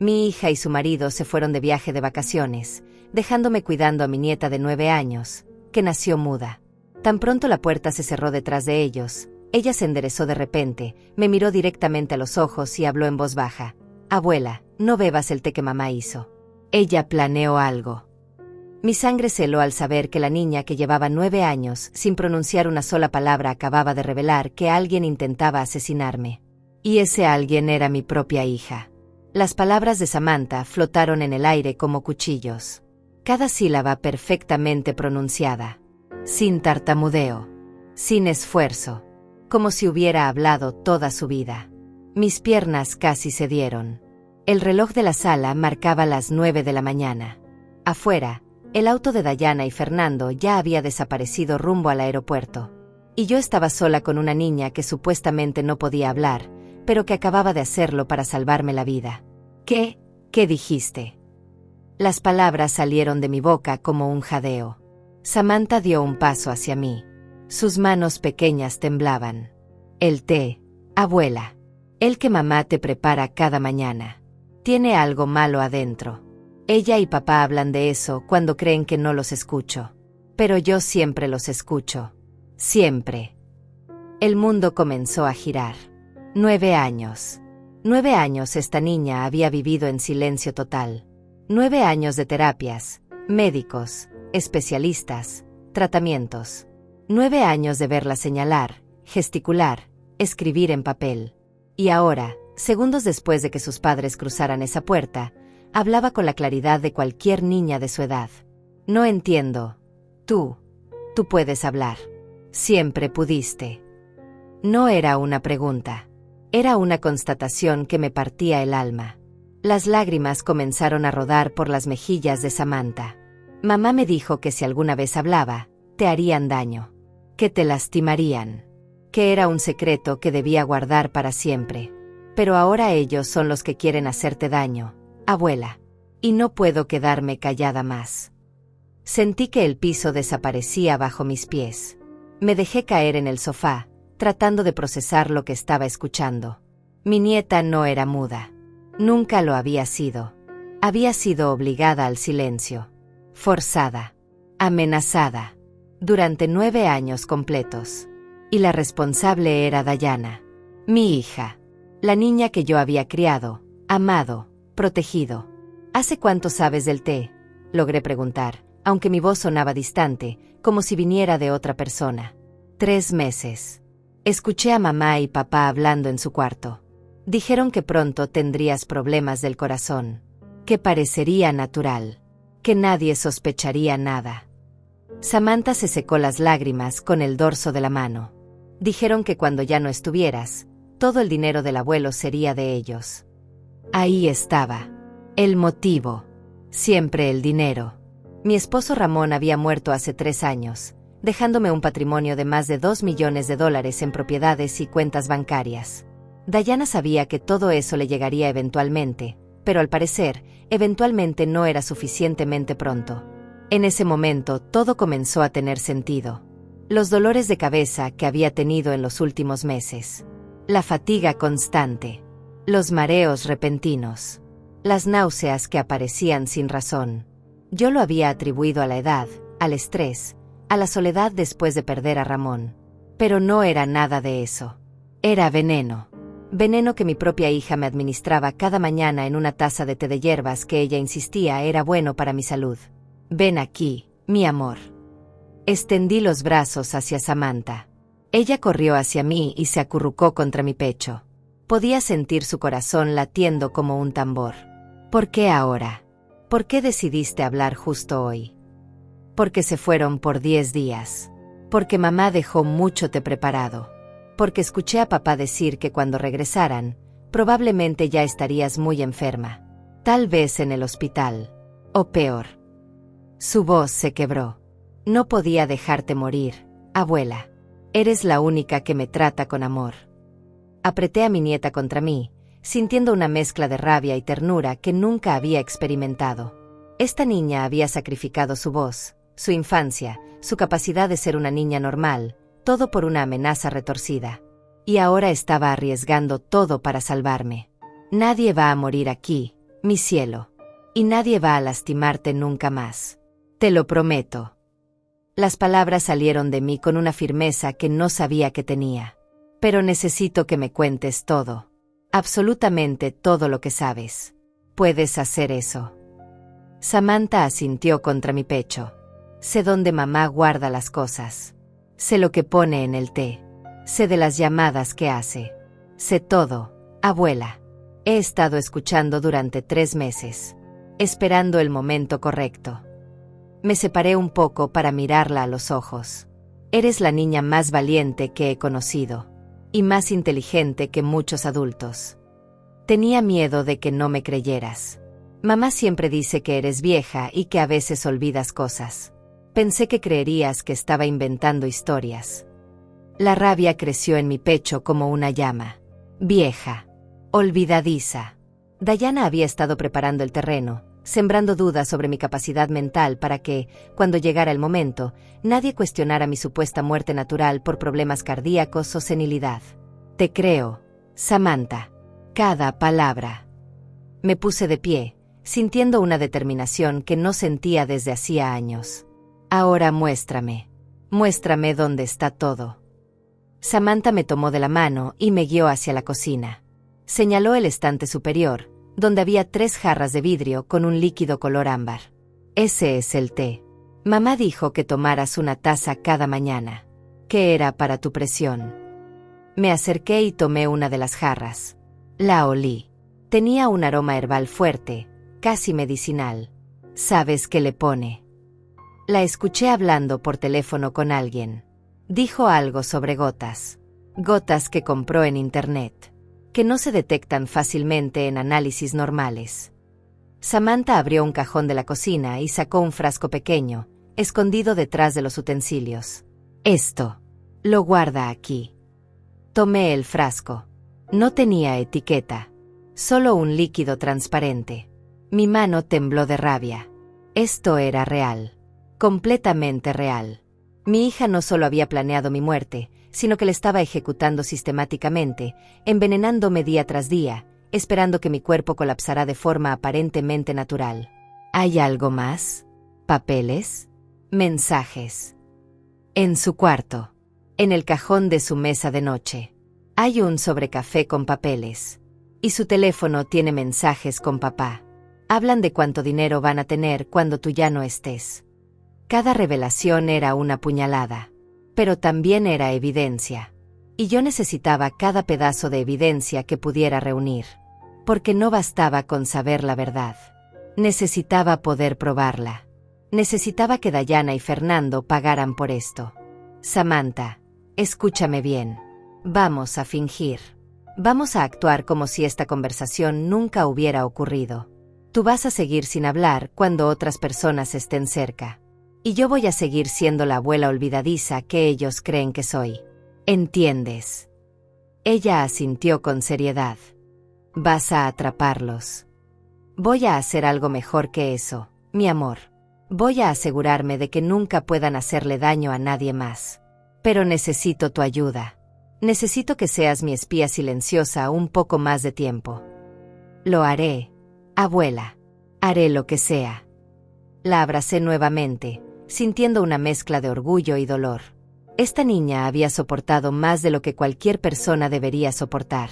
Mi hija y su marido se fueron de viaje de vacaciones, dejándome cuidando a mi nieta de 9 años, que nació muda. Tan pronto la puerta se cerró detrás de ellos, ella se enderezó de repente, me miró directamente a los ojos y habló en voz baja. Abuela, no bebas el té que mamá hizo. Ella planeó algo. Mi sangre se heló al saber que la niña que llevaba 9 años, sin pronunciar una sola palabra, acababa de revelar que alguien intentaba asesinarme. Y ese alguien era mi propia hija. Las palabras de Samantha flotaron en el aire como cuchillos. Cada sílaba perfectamente pronunciada. Sin tartamudeo. Sin esfuerzo. Como si hubiera hablado toda su vida. Mis piernas casi cedieron. El reloj de la sala marcaba las 9 de la mañana. Afuera, el auto de Dayana y Fernando ya había desaparecido rumbo al aeropuerto. Y yo estaba sola con una niña que supuestamente no podía hablar, pero que acababa de hacerlo para salvarme la vida. ¿Qué? ¿Qué dijiste? Las palabras salieron de mi boca como un jadeo. Samantha dio un paso hacia mí. Sus manos pequeñas temblaban. El té, abuela. El que mamá te prepara cada mañana. Tiene algo malo adentro. Ella y papá hablan de eso cuando creen que no los escucho. Pero yo siempre los escucho. Siempre. El mundo comenzó a girar. 9 años. 9 años esta niña había vivido en silencio total. 9 años de terapias, médicos, especialistas, tratamientos. 9 años de verla señalar, gesticular, escribir en papel. Y ahora, segundos después de que sus padres cruzaran esa puerta, hablaba con la claridad de cualquier niña de su edad. No entiendo. Tú puedes hablar. Siempre pudiste. No era una pregunta. Era una constatación que me partía el alma. Las lágrimas comenzaron a rodar por las mejillas de Samantha. Mamá me dijo que si alguna vez hablaba, te harían daño. Que te lastimarían. Que era un secreto que debía guardar para siempre. Pero ahora ellos son los que quieren hacerte daño, abuela. Y no puedo quedarme callada más. Sentí que el piso desaparecía bajo mis pies. Me dejé caer en el sofá, tratando de procesar lo que estaba escuchando. Mi nieta no era muda. Nunca lo había sido. Había sido obligada al silencio. Forzada. Amenazada. Durante 9 años completos. Y la responsable era Dayana. Mi hija. La niña que yo había criado, amado, protegido. ¿Hace cuánto sabes del té? Logré preguntar, aunque mi voz sonaba distante, como si viniera de otra persona. 3 meses. Escuché a mamá y papá hablando en su cuarto. Dijeron que pronto tendrías problemas del corazón. Que parecería natural. Que nadie sospecharía nada. Samantha se secó las lágrimas con el dorso de la mano. Dijeron que cuando ya no estuvieras, todo el dinero del abuelo sería de ellos. Ahí estaba. El motivo. Siempre el dinero. Mi esposo Ramón había muerto hace 3 años, dejándome un patrimonio de más de $2 millones en propiedades y cuentas bancarias. Dayana sabía que todo eso le llegaría eventualmente, pero al parecer, eventualmente no era suficientemente pronto. En ese momento todo comenzó a tener sentido. Los dolores de cabeza que había tenido en los últimos meses. La fatiga constante. Los mareos repentinos. Las náuseas que aparecían sin razón. Yo lo había atribuido a la edad, al estrés, a la soledad después de perder a Ramón. Pero no era nada de eso. Era veneno. Veneno que mi propia hija me administraba cada mañana en una taza de té de hierbas que ella insistía era bueno para mi salud. Ven aquí, mi amor. Extendí los brazos hacia Samantha. Ella corrió hacia mí y se acurrucó contra mi pecho. Podía sentir su corazón latiendo como un tambor. ¿Por qué ahora? ¿Por qué decidiste hablar justo hoy? Porque se fueron por 10 días. Porque mamá dejó mucho té preparado. Porque escuché a papá decir que cuando regresaran, probablemente ya estarías muy enferma. Tal vez en el hospital. O peor. Su voz se quebró. No podía dejarte morir, abuela. Eres la única que me trata con amor. Apreté a mi nieta contra mí, sintiendo una mezcla de rabia y ternura que nunca había experimentado. Esta niña había sacrificado su voz, su infancia, su capacidad de ser una niña normal, todo por una amenaza retorcida. Y ahora estaba arriesgando todo para salvarme. Nadie va a morir aquí, mi cielo. Y nadie va a lastimarte nunca más. Te lo prometo. Las palabras salieron de mí con una firmeza que no sabía que tenía. Pero necesito que me cuentes todo. Absolutamente todo lo que sabes. ¿Puedes hacer eso? Samantha asintió contra mi pecho. Sé dónde mamá guarda las cosas. Sé lo que pone en el té. Sé de las llamadas que hace. Sé todo, abuela. He estado escuchando durante 3 meses. Esperando el momento correcto. Me separé un poco para mirarla a los ojos. Eres la niña más valiente que he conocido. Y más inteligente que muchos adultos. Tenía miedo de que no me creyeras. Mamá siempre dice que eres vieja y que a veces olvidas cosas. Pensé que creerías que estaba inventando historias. La rabia creció en mi pecho como una llama. Vieja. Olvidadiza. Diana había estado preparando el terreno, sembrando dudas sobre mi capacidad mental para que, cuando llegara el momento, nadie cuestionara mi supuesta muerte natural por problemas cardíacos o senilidad. Te creo, Samantha. Cada palabra. Me puse de pie, sintiendo una determinación que no sentía desde hacía años. Ahora muéstrame. Muéstrame dónde está todo. Samantha me tomó de la mano y me guió hacia la cocina. Señaló el estante superior, donde había 3 jarras de vidrio con un líquido color ámbar. Ese es el té. Mamá dijo que tomaras una taza cada mañana. Que era para tu presión. Me acerqué y tomé una de las jarras. La olí. Tenía un aroma herbal fuerte, casi medicinal. ¿Sabes qué le pone? La escuché hablando por teléfono con alguien. Dijo algo sobre gotas. Gotas que compró en internet. Que no se detectan fácilmente en análisis normales. Samantha abrió un cajón de la cocina y sacó un frasco pequeño, escondido detrás de los utensilios. Esto. Lo guarda aquí. Tomé el frasco. No tenía etiqueta. Solo un líquido transparente. Mi mano tembló de rabia. Esto era real. Completamente real. Mi hija no solo había planeado mi muerte, sino que la estaba ejecutando sistemáticamente, envenenándome día tras día, esperando que mi cuerpo colapsara de forma aparentemente natural. ¿Hay algo más? ¿Papeles? ¿Mensajes? En su cuarto. En el cajón de su mesa de noche. Hay un sobrecafé con papeles. Y su teléfono tiene mensajes con papá. Hablan de cuánto dinero van a tener cuando tú ya no estés. Cada revelación era una puñalada. Pero también era evidencia. Y yo necesitaba cada pedazo de evidencia que pudiera reunir. Porque no bastaba con saber la verdad. Necesitaba poder probarla. Necesitaba que Diana y Fernando pagaran por esto. Samantha, escúchame bien. Vamos a fingir. Vamos a actuar como si esta conversación nunca hubiera ocurrido. Tú vas a seguir sin hablar cuando otras personas estén cerca. Y yo voy a seguir siendo la abuela olvidadiza que ellos creen que soy. ¿Entiendes? Ella asintió con seriedad. Vas a atraparlos. Voy a hacer algo mejor que eso, mi amor. Voy a asegurarme de que nunca puedan hacerle daño a nadie más. Pero necesito tu ayuda. Necesito que seas mi espía silenciosa un poco más de tiempo. Lo haré, abuela. Haré lo que sea. La abracé nuevamente, sintiendo una mezcla de orgullo y dolor. Esta niña había soportado más de lo que cualquier persona debería soportar.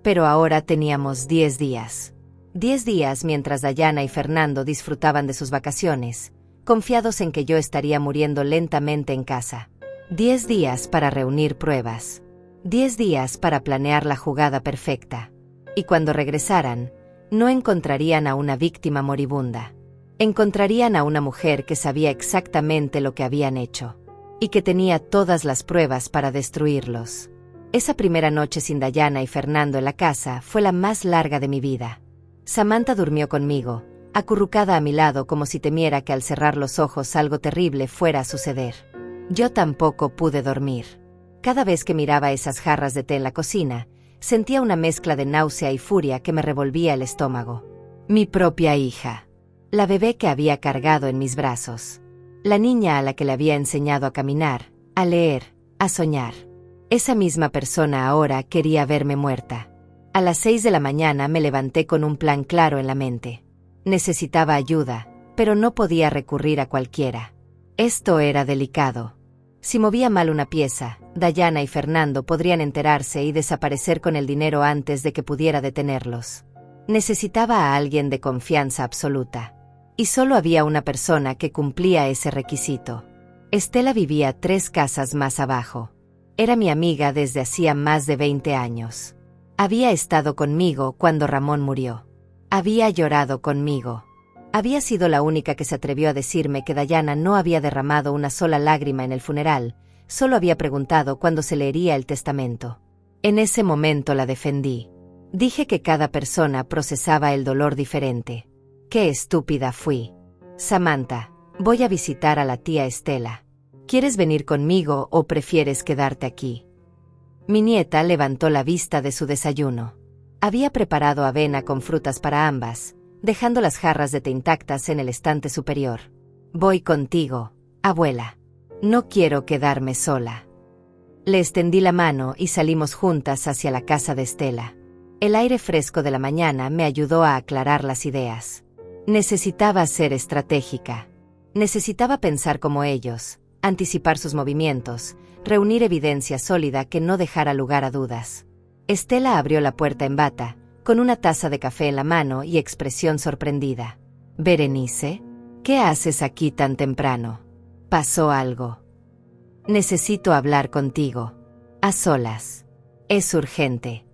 Pero ahora teníamos 10 días. 10 días mientras Diana y Fernando disfrutaban de sus vacaciones, confiados en que yo estaría muriendo lentamente en casa. 10 días para reunir pruebas. 10 días para planear la jugada perfecta. Y cuando regresaran, no encontrarían a una víctima moribunda. Encontrarían a una mujer que sabía exactamente lo que habían hecho. Y que tenía todas las pruebas para destruirlos. Esa primera noche sin Diana y Fernando en la casa fue la más larga de mi vida. Samantha durmió conmigo, acurrucada a mi lado como si temiera que al cerrar los ojos algo terrible fuera a suceder. Yo tampoco pude dormir. Cada vez que miraba esas jarras de té en la cocina, sentía una mezcla de náusea y furia que me revolvía el estómago. Mi propia hija. La bebé que había cargado en mis brazos. La niña a la que le había enseñado a caminar, a leer, a soñar. Esa misma persona ahora quería verme muerta. A las 6 de la mañana me levanté con un plan claro en la mente. Necesitaba ayuda, pero no podía recurrir a cualquiera. Esto era delicado. Si movía mal una pieza, Dayana y Fernando podrían enterarse y desaparecer con el dinero antes de que pudiera detenerlos. Necesitaba a alguien de confianza absoluta. Y solo había una persona que cumplía ese requisito. Estela vivía 3 casas más abajo. Era mi amiga desde hacía más de 20 años. Había estado conmigo cuando Ramón murió. Había llorado conmigo. Había sido la única que se atrevió a decirme que Dayana no había derramado una sola lágrima en el funeral, solo había preguntado cuándo se leería el testamento. En ese momento la defendí. Dije que cada persona procesaba el dolor diferente. ¡Qué estúpida fui! Samantha, voy a visitar a la tía Estela. ¿Quieres venir conmigo o prefieres quedarte aquí? Mi nieta levantó la vista de su desayuno. Había preparado avena con frutas para ambas, dejando las jarras de té intactas en el estante superior. Voy contigo, abuela. No quiero quedarme sola. Le extendí la mano y salimos juntas hacia la casa de Estela. El aire fresco de la mañana me ayudó a aclarar las ideas. Necesitaba ser estratégica. Necesitaba pensar como ellos, anticipar sus movimientos, reunir evidencia sólida que no dejara lugar a dudas. Estela abrió la puerta en bata, con una taza de café en la mano y expresión sorprendida. «Berenice, ¿qué haces aquí tan temprano? ¿Pasó algo? Necesito hablar contigo. A solas. Es urgente».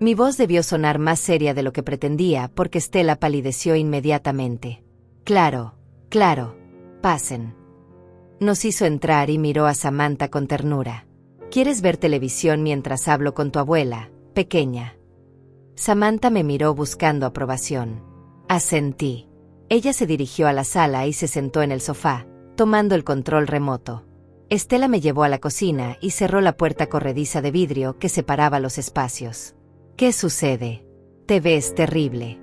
Mi voz debió sonar más seria de lo que pretendía porque Estela palideció inmediatamente. «Claro, claro. Pasen». Nos hizo entrar y miró a Samantha con ternura. «¿Quieres ver televisión mientras hablo con tu abuela, pequeña?» Samantha me miró buscando aprobación. Asentí. Ella se dirigió a la sala y se sentó en el sofá, tomando el control remoto. Estela me llevó a la cocina y cerró la puerta corrediza de vidrio que separaba los espacios. «¿Qué sucede? Te ves terrible.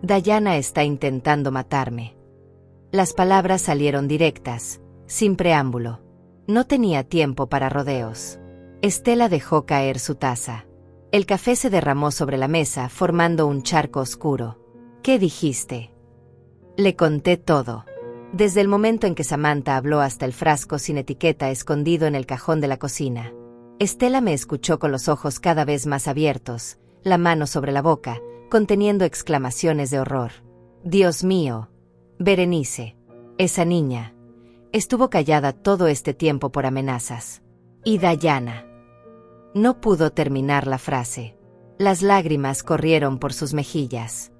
Dayana está intentando matarme». Las palabras salieron directas, sin preámbulo. No tenía tiempo para rodeos. Estela dejó caer su taza. El café se derramó sobre la mesa formando un charco oscuro. «¿Qué dijiste?» Le conté todo. Desde el momento en que Samantha habló hasta el frasco sin etiqueta escondido en el cajón de la cocina. Estela me escuchó con los ojos cada vez más abiertos, la mano sobre la boca, conteniendo exclamaciones de horror. «Dios mío. Berenice. Esa niña. Estuvo callada todo este tiempo por amenazas. Y Dayana». No pudo terminar la frase. Las lágrimas corrieron por sus mejillas.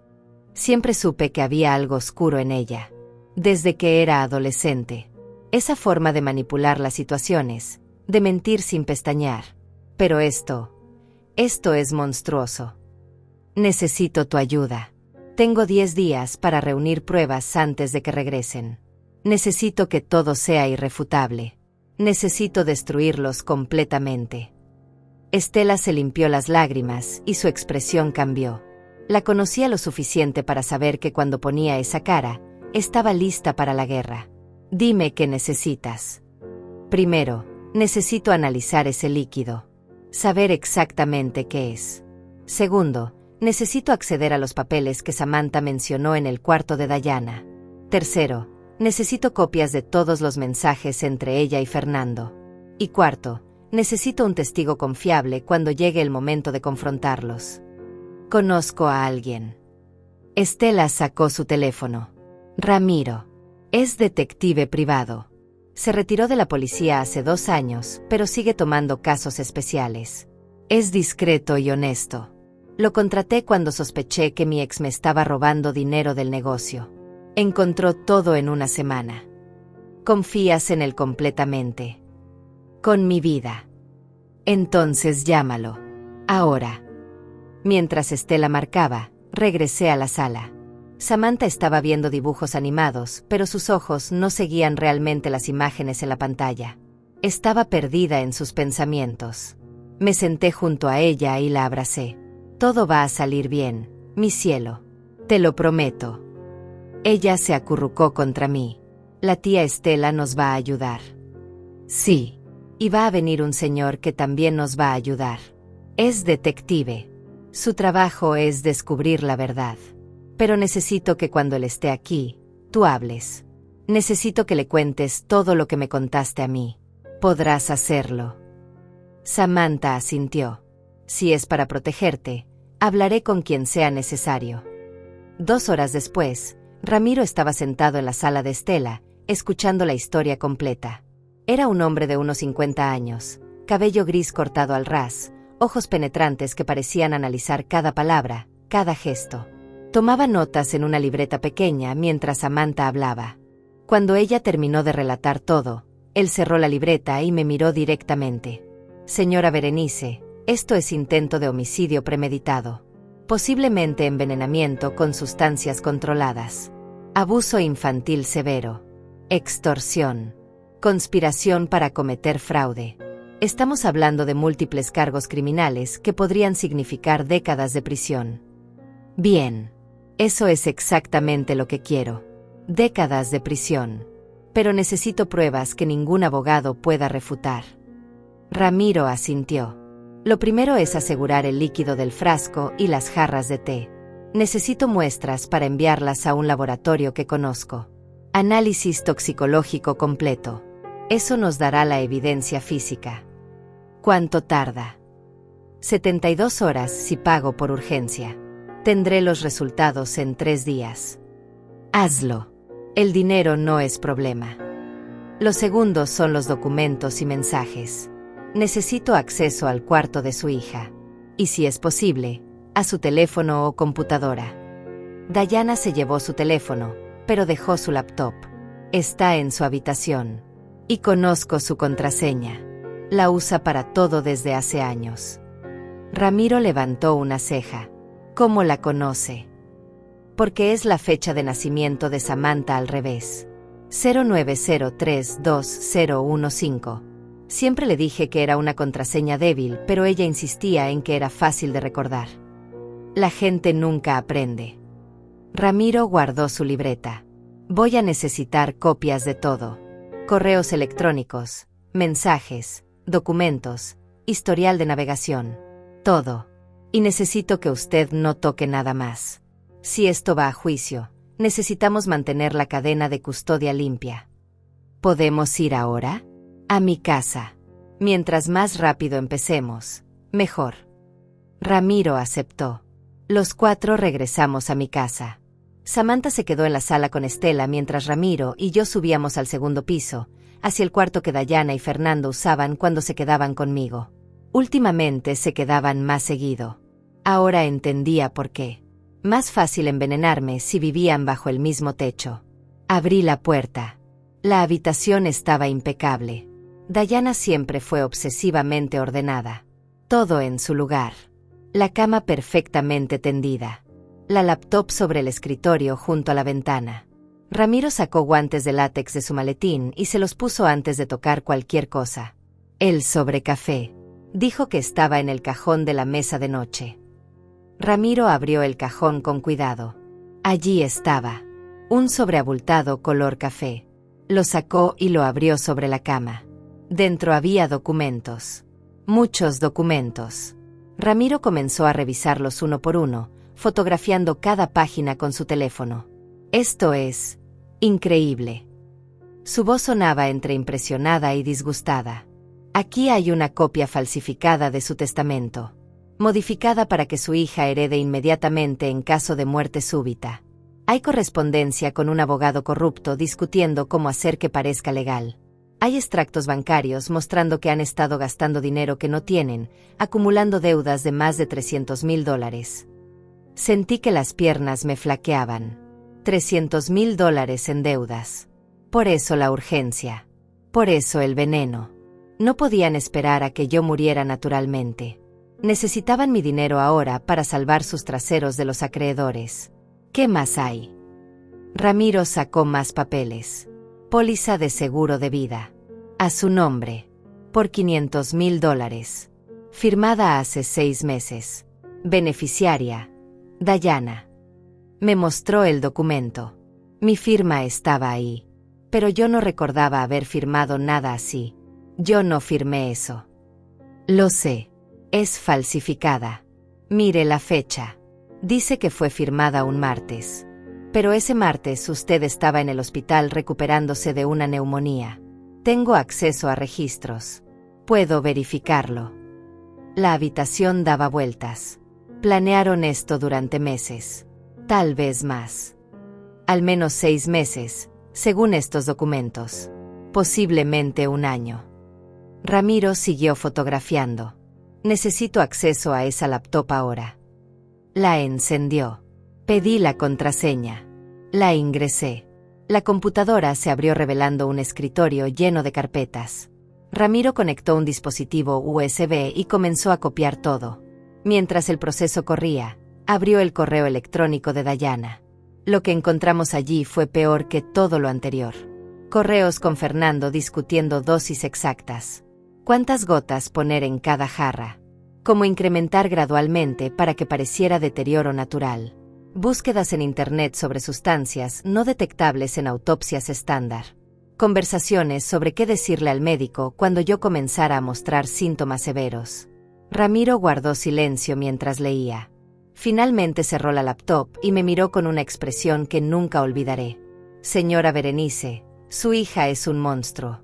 Siempre supe que había algo oscuro en ella. Desde que era adolescente. Esa forma de manipular las situaciones, de mentir sin pestañear. Pero esto es monstruoso. Necesito tu ayuda. Tengo 10 días para reunir pruebas antes de que regresen. Necesito que todo sea irrefutable. Necesito destruirlos completamente. Estela se limpió las lágrimas y su expresión cambió. La conocía lo suficiente para saber que cuando ponía esa cara, estaba lista para la guerra. «Dime qué necesitas». «Primero, necesito analizar ese líquido. Saber exactamente qué es. Segundo, necesito acceder a los papeles que Samantha mencionó en el cuarto de Dayana. Tercero, necesito copias de todos los mensajes entre ella y Fernando. Y cuarto, necesito un testigo confiable cuando llegue el momento de confrontarlos. Conozco a alguien». Estela sacó su teléfono. «Ramiro. Es detective privado. Se retiró de la policía hace 2 años, pero sigue tomando casos especiales. Es discreto y honesto. Lo contraté cuando sospeché que mi ex me estaba robando dinero del negocio. Encontró todo en una semana. Confías en él completamente. Con mi vida. Entonces llámalo. Ahora». Mientras Estela marcaba, regresé a la sala. Samantha estaba viendo dibujos animados, pero sus ojos no seguían realmente las imágenes en la pantalla. Estaba perdida en sus pensamientos. Me senté junto a ella y la abracé. «Todo va a salir bien, mi cielo. Te lo prometo». Ella se acurrucó contra mí. «La tía Estela nos va a ayudar». «Sí. Y va a venir un señor que también nos va a ayudar. Es detective. Su trabajo es descubrir la verdad. Pero necesito que cuando él esté aquí, tú hables. Necesito que le cuentes todo lo que me contaste a mí. ¿Podrás hacerlo? Samantha asintió. Si es para protegerte, hablaré con quien sea necesario. 2 horas después, Ramiro estaba sentado en la sala de Estela, escuchando la historia completa. Era un hombre de unos 50 años, cabello gris cortado al ras, ojos penetrantes que parecían analizar cada palabra, cada gesto. Tomaba notas en una libreta pequeña mientras Samantha hablaba. Cuando ella terminó de relatar todo, él cerró la libreta y me miró directamente. Señora Berenice, esto es intento de homicidio premeditado. Posiblemente envenenamiento con sustancias controladas. Abuso infantil severo. Extorsión. Conspiración para cometer fraude. Estamos hablando de múltiples cargos criminales que podrían significar décadas de prisión. Bien. Eso es exactamente lo que quiero. Décadas de prisión. Pero necesito pruebas que ningún abogado pueda refutar. Ramiro asintió. Lo primero es asegurar el líquido del frasco y las jarras de té. Necesito muestras para enviarlas a un laboratorio que conozco. Análisis toxicológico completo. Eso nos dará la evidencia física. ¿Cuánto tarda? 72 horas si pago por urgencia. Tendré los resultados en 3 días. Hazlo. El dinero no es problema. Los segundos son los documentos y mensajes. Necesito acceso al cuarto de su hija. Y si es posible, a su teléfono o computadora. Diana se llevó su teléfono, pero dejó su laptop. Está en su habitación. Y conozco su contraseña. La usa para todo desde hace años. Ramiro levantó una ceja. ¿Cómo la conoce? Porque es la fecha de nacimiento de Samantha al revés. 09032015. Siempre le dije que era una contraseña débil, pero ella insistía en que era fácil de recordar. La gente nunca aprende. Ramiro guardó su libreta. Voy a necesitar copias de todo. Correos electrónicos, mensajes, documentos, historial de navegación. Todo. Y necesito que usted no toque nada más. Si esto va a juicio, necesitamos mantener la cadena de custodia limpia. ¿Podemos ir ahora? A mi casa. Mientras más rápido empecemos, mejor. Ramiro aceptó. Los 4 regresamos a mi casa. Samantha se quedó en la sala con Estela mientras Ramiro y yo subíamos al segundo piso, hacia el cuarto que Diana y Fernando usaban cuando se quedaban conmigo. Últimamente se quedaban más seguido. Ahora entendía por qué. Más fácil envenenarme si vivían bajo el mismo techo. Abrí la puerta. La habitación estaba impecable. Diana siempre fue obsesivamente ordenada. Todo en su lugar. La cama perfectamente tendida. La laptop sobre el escritorio junto a la ventana. Ramiro sacó guantes de látex de su maletín y se los puso antes de tocar cualquier cosa. El sobrecafé. Dijo que estaba en el cajón de la mesa de noche. Ramiro abrió el cajón con cuidado. Allí estaba. Un sobreabultado color café. Lo sacó y lo abrió sobre la cama. Dentro había documentos. Muchos documentos. Ramiro comenzó a revisarlos uno por uno, fotografiando cada página con su teléfono. Esto es increíble. Su voz sonaba entre impresionada y disgustada. Aquí hay una copia falsificada de su testamento, modificada para que su hija herede inmediatamente en caso de muerte súbita. Hay correspondencia con un abogado corrupto discutiendo cómo hacer que parezca legal. Hay extractos bancarios mostrando que han estado gastando dinero que no tienen, acumulando deudas de más de $300,000. Sentí que las piernas me flaqueaban. $300,000 en deudas. Por eso la urgencia. Por eso el veneno. No podían esperar a que yo muriera naturalmente. Necesitaban mi dinero ahora para salvar sus traseros de los acreedores. ¿Qué más hay? Ramiro sacó más papeles. Póliza de seguro de vida. A su nombre. Por $500,000. Firmada hace 6 meses. Beneficiaria. Diana. Me mostró el documento. Mi firma estaba ahí. Pero yo no recordaba haber firmado nada así. Yo no firmé eso. Lo sé. Es falsificada. Mire la fecha. Dice que fue firmada un martes. Pero ese martes usted estaba en el hospital recuperándose de una neumonía. Tengo acceso a registros. Puedo verificarlo. La habitación daba vueltas. Planearon esto durante meses. Tal vez más. Al menos 6 meses, según estos documentos. Posiblemente un año. Ramiro siguió fotografiando. Necesito acceso a esa laptop ahora. La encendió. Pedí la contraseña. La ingresé. La computadora se abrió revelando un escritorio lleno de carpetas. Ramiro conectó un dispositivo USB y comenzó a copiar todo. Mientras el proceso corría, abrió el correo electrónico de Dayana. Lo que encontramos allí fue peor que todo lo anterior. Correos con Fernando discutiendo dosis exactas. ¿Cuántas gotas poner en cada jarra? Cómo incrementar gradualmente para que pareciera deterioro natural. Búsquedas en Internet sobre sustancias no detectables en autopsias estándar. Conversaciones sobre qué decirle al médico cuando yo comenzara a mostrar síntomas severos. Ramiro guardó silencio mientras leía. Finalmente cerró la laptop y me miró con una expresión que nunca olvidaré. Señora Berenice, su hija es un monstruo.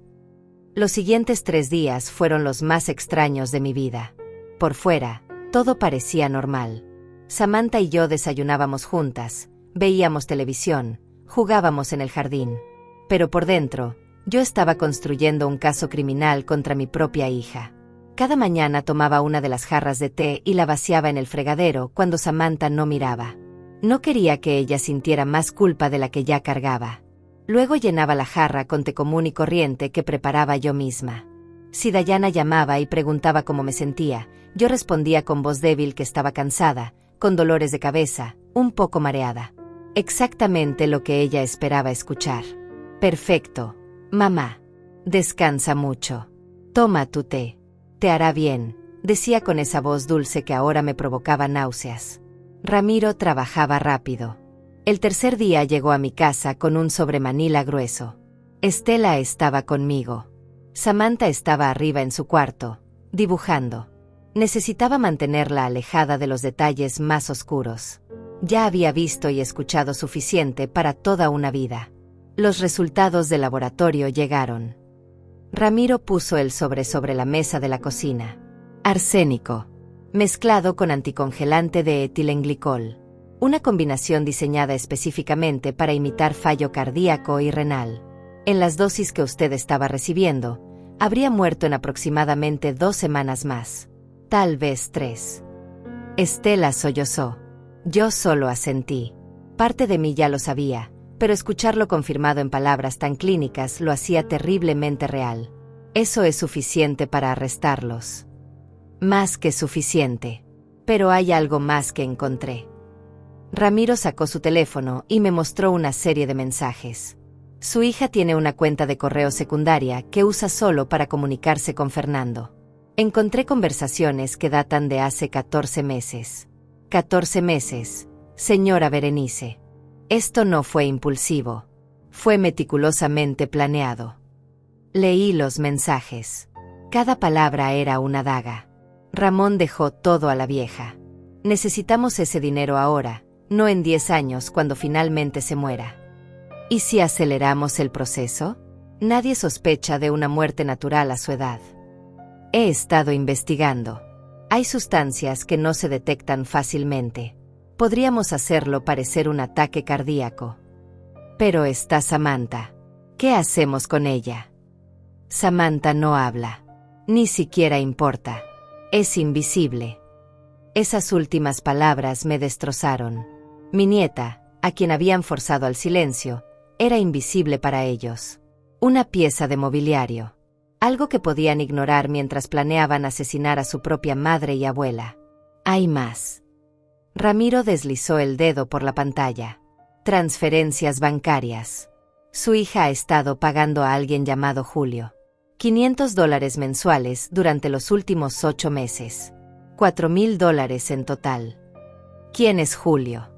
Los siguientes 3 días fueron los más extraños de mi vida. Por fuera, todo parecía normal. Samantha y yo desayunábamos juntas, veíamos televisión, jugábamos en el jardín. Pero por dentro, yo estaba construyendo un caso criminal contra mi propia hija. Cada mañana tomaba una de las jarras de té y la vaciaba en el fregadero cuando Samantha no miraba. No quería que ella sintiera más culpa de la que ya cargaba. Luego llenaba la jarra con té común y corriente que preparaba yo misma. Si Dayana llamaba y preguntaba cómo me sentía, yo respondía con voz débil que estaba cansada, con dolores de cabeza, un poco mareada. Exactamente lo que ella esperaba escuchar. Perfecto, mamá. Descansa mucho. Toma tu té. Te hará bien, decía con esa voz dulce que ahora me provocaba náuseas. Ramiro trabajaba rápido. El tercer día llegó a mi casa con un sobremanila grueso. Estela estaba conmigo. Samantha estaba arriba en su cuarto, dibujando. Necesitaba mantenerla alejada de los detalles más oscuros. Ya había visto y escuchado suficiente para toda una vida. Los resultados del laboratorio llegaron. Ramiro puso el sobre la mesa de la cocina. Arsénico, mezclado con anticongelante de etilenglicol. Una combinación diseñada específicamente para imitar fallo cardíaco y renal. En las dosis que usted estaba recibiendo, habría muerto en aproximadamente 2 semanas más. Tal vez 3. Estela sollozó. Yo solo asentí. Parte de mí ya lo sabía, pero escucharlo confirmado en palabras tan clínicas lo hacía terriblemente real. Eso es suficiente para arrestarlos. Más que suficiente. Pero hay algo más que encontré. Ramiro sacó su teléfono y me mostró una serie de mensajes. Su hija tiene una cuenta de correo secundaria que usa solo para comunicarse con Fernando. Encontré conversaciones que datan de hace 14 meses. 14 meses, señora Berenice. Esto no fue impulsivo. Fue meticulosamente planeado. Leí los mensajes. Cada palabra era una daga. Ramón dejó todo a la vieja. Necesitamos ese dinero ahora, no en 10 años cuando finalmente se muera. ¿Y si aceleramos el proceso? Nadie sospecha de una muerte natural a su edad. He estado investigando. Hay sustancias que no se detectan fácilmente. Podríamos hacerlo parecer un ataque cardíaco. Pero está Samantha. ¿Qué hacemos con ella? Samantha no habla. Ni siquiera importa. Es invisible. Esas últimas palabras me destrozaron. Mi nieta, a quien habían forzado al silencio, era invisible para ellos. Una pieza de mobiliario. Algo que podían ignorar mientras planeaban asesinar a su propia madre y abuela. Hay más. Ramiro deslizó el dedo por la pantalla. Transferencias bancarias. Su hija ha estado pagando a alguien llamado Julio. $500 mensuales durante los últimos 8 meses. $4,000 en total. ¿Quién es Julio?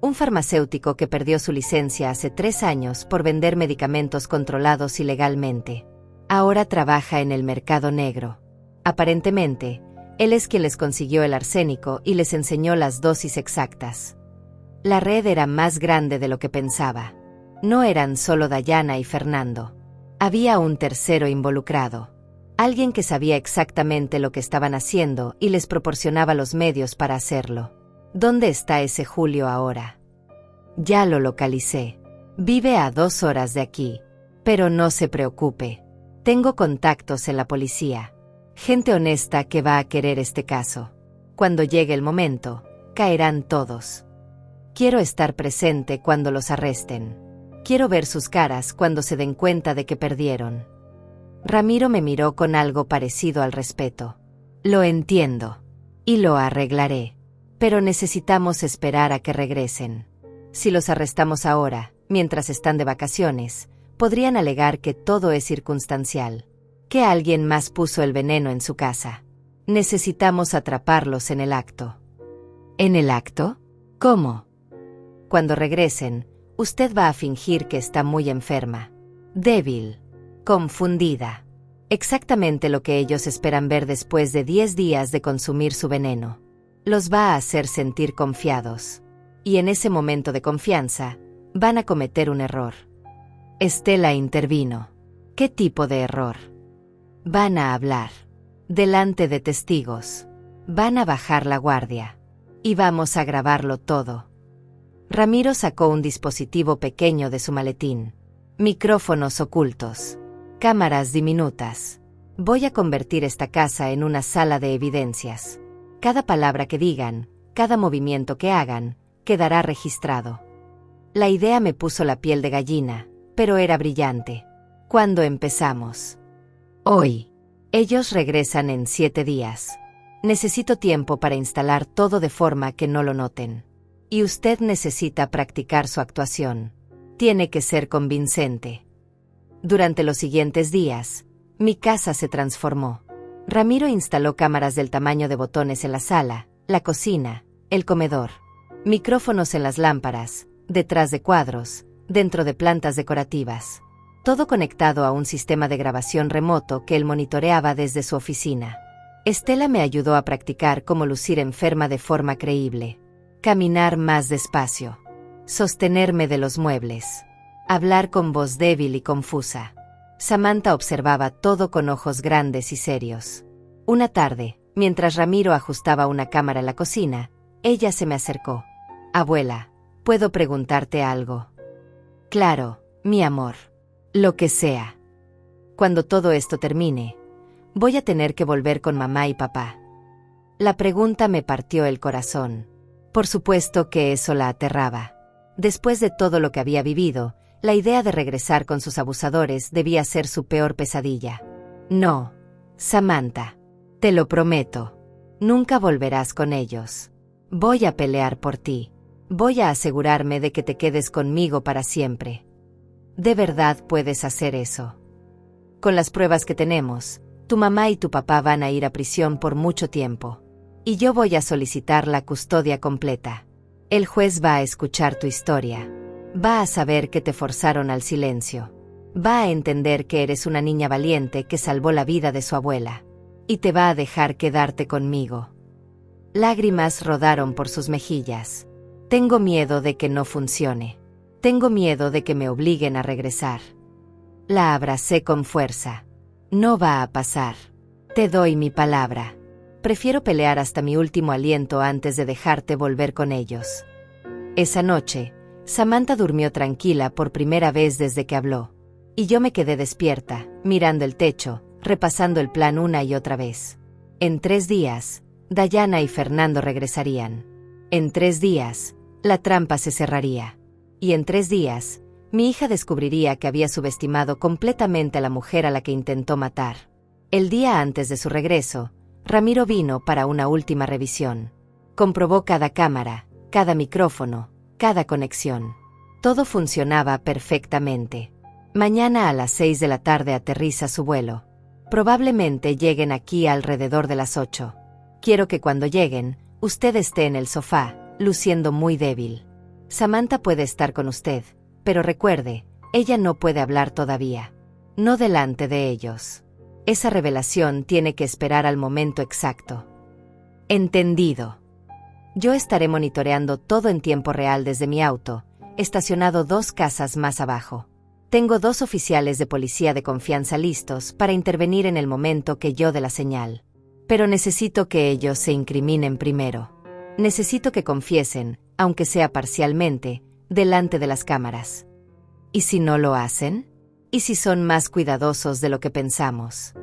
Un farmacéutico que perdió su licencia hace 3 años por vender medicamentos controlados ilegalmente. Ahora trabaja en el mercado negro. Aparentemente, Él es quien les consiguió el arsénico y les enseñó las dosis exactas. La red era más grande de lo que pensaba. No eran solo Dayana y Fernando. Había un tercero involucrado. Alguien que sabía exactamente lo que estaban haciendo y les proporcionaba los medios para hacerlo. ¿Dónde está ese Julio ahora? Ya lo localicé. Vive a 2 horas de aquí. Pero no se preocupe. Tengo contactos en la policía. Gente honesta que va a querer este caso. Cuando llegue el momento, caerán todos. Quiero estar presente cuando los arresten. Quiero ver sus caras cuando se den cuenta de que perdieron. Ramiro me miró con algo parecido al respeto. Lo entiendo. Y lo arreglaré. Pero necesitamos esperar a que regresen. Si los arrestamos ahora, mientras están de vacaciones, podrían alegar que todo es circunstancial. Que alguien más puso el veneno en su casa. Necesitamos atraparlos en el acto. ¿En el acto? ¿Cómo? Cuando regresen, usted va a fingir que está muy enferma. Débil. Confundida. Exactamente lo que ellos esperan ver después de 10 días de consumir su veneno. Los va a hacer sentir confiados. Y en ese momento de confianza, van a cometer un error. Estela intervino. ¿Qué tipo de error? Van a hablar. Delante de testigos. Van a bajar la guardia. Y vamos a grabarlo todo. Ramiro sacó un dispositivo pequeño de su maletín. Micrófonos ocultos. Cámaras diminutas. Voy a convertir esta casa en una sala de evidencias. Cada palabra que digan, cada movimiento que hagan, quedará registrado. La idea me puso la piel de gallina, pero era brillante. ¿Cuándo empezamos? Hoy. Ellos regresan en 7 días. Necesito tiempo para instalar todo de forma que no lo noten. Y usted necesita practicar su actuación. Tiene que ser convincente. Durante los siguientes días, mi casa se transformó. Ramiro instaló cámaras del tamaño de botones en la sala, la cocina, el comedor. Micrófonos en las lámparas, detrás de cuadros, dentro de plantas decorativas. Todo conectado a un sistema de grabación remoto que él monitoreaba desde su oficina. Estela me ayudó a practicar cómo lucir enferma de forma creíble. Caminar más despacio. Sostenerme de los muebles. Hablar con voz débil y confusa. Samantha observaba todo con ojos grandes y serios. Una tarde, mientras Ramiro ajustaba una cámara en la cocina, ella se me acercó. Abuela, ¿puedo preguntarte algo? Claro, mi amor. Lo que sea. Cuando todo esto termine, voy a tener que volver con mamá y papá. La pregunta me partió el corazón. Por supuesto que eso la aterraba. Después de todo lo que había vivido, la idea de regresar con sus abusadores debía ser su peor pesadilla. No, Samantha. Te lo prometo. Nunca volverás con ellos. Voy a pelear por ti. Voy a asegurarme de que te quedes conmigo para siempre. ¿De verdad puedes hacer eso? Con las pruebas que tenemos, tu mamá y tu papá van a ir a prisión por mucho tiempo. Y yo voy a solicitar la custodia completa. El juez va a escuchar tu historia. Va a saber que te forzaron al silencio. Va a entender que eres una niña valiente que salvó la vida de su abuela. Y te va a dejar quedarte conmigo. Lágrimas rodaron por sus mejillas. Tengo miedo de que no funcione. Tengo miedo de que me obliguen a regresar. La abracé con fuerza. No va a pasar. Te doy mi palabra. Prefiero pelear hasta mi último aliento antes de dejarte volver con ellos. Esa noche, Samantha durmió tranquila por primera vez desde que habló. Y yo me quedé despierta, mirando el techo, repasando el plan una y otra vez. En 3 días, Dayana y Fernando regresarían. En 3 días, la trampa se cerraría. Y en 3 días, mi hija descubriría que había subestimado completamente a la mujer a la que intentó matar. El día antes de su regreso, Ramiro vino para una última revisión. Comprobó cada cámara, cada micrófono, cada conexión. Todo funcionaba perfectamente. Mañana a las 6 de la tarde aterriza su vuelo. Probablemente lleguen aquí alrededor de las 8. Quiero que cuando lleguen, usted esté en el sofá, luciendo muy débil. Samantha puede estar con usted, pero recuerde, ella no puede hablar todavía. No delante de ellos. Esa revelación tiene que esperar al momento exacto. Entendido. Yo estaré monitoreando todo en tiempo real desde mi auto, estacionado 2 casas más abajo. Tengo 2 oficiales de policía de confianza listos para intervenir en el momento que yo dé la señal. Pero necesito que ellos se incriminen primero. Necesito que confiesen, aunque sea parcialmente, delante de las cámaras. ¿Y si no lo hacen? ¿Y si son más cuidadosos de lo que pensamos?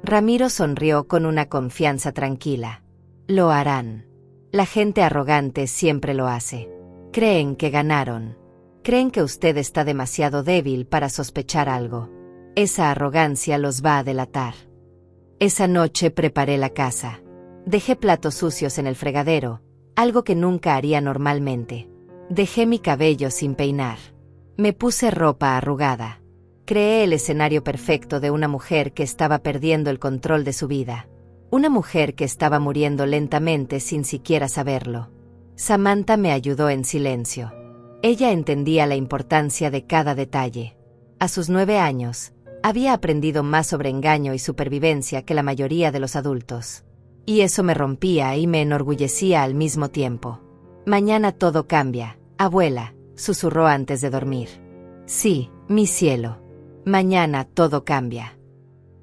Ramiro sonrió con una confianza tranquila. Lo harán. La gente arrogante siempre lo hace. Creen que ganaron. Creen que usted está demasiado débil para sospechar algo. Esa arrogancia los va a delatar. Esa noche preparé la casa. Dejé platos sucios en el fregadero, algo que nunca haría normalmente. Dejé mi cabello sin peinar. Me puse ropa arrugada. Creé el escenario perfecto de una mujer que estaba perdiendo el control de su vida. Una mujer que estaba muriendo lentamente sin siquiera saberlo. Samantha me ayudó en silencio. Ella entendía la importancia de cada detalle. A sus 9 años, había aprendido más sobre engaño y supervivencia que la mayoría de los adultos. Y eso me rompía y me enorgullecía al mismo tiempo. Mañana todo cambia, abuela, susurró antes de dormir. Sí, mi cielo. Mañana todo cambia.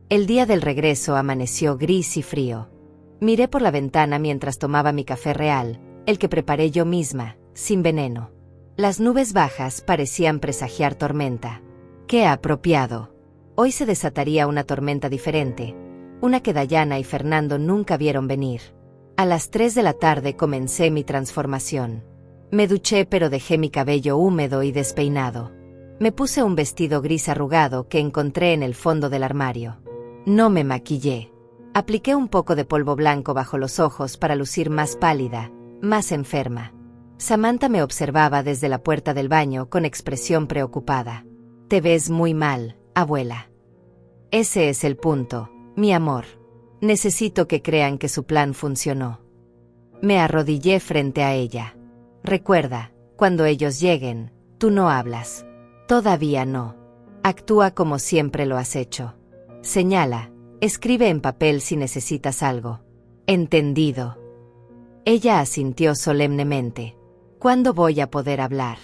El día del regreso amaneció gris y frío. Miré por la ventana mientras tomaba mi café real, el que preparé yo misma, sin veneno. Las nubes bajas parecían presagiar tormenta. ¡Qué apropiado! Hoy se desataría una tormenta diferente, una que Dayana y Fernando nunca vieron venir. A las 3 de la tarde comencé mi transformación. Me duché pero dejé mi cabello húmedo y despeinado. Me puse un vestido gris arrugado que encontré en el fondo del armario. No me maquillé. Apliqué un poco de polvo blanco bajo los ojos para lucir más pálida, más enferma. Samantha me observaba desde la puerta del baño con expresión preocupada. Te ves muy mal, abuela. Ese es el punto, mi amor. Necesito que crean que su plan funcionó. Me arrodillé frente a ella. Recuerda, cuando ellos lleguen, tú no hablas. Todavía no. Actúa como siempre lo has hecho. Señala, escribe en papel si necesitas algo. Entendido. Ella asintió solemnemente. ¿Cuándo voy a poder hablar?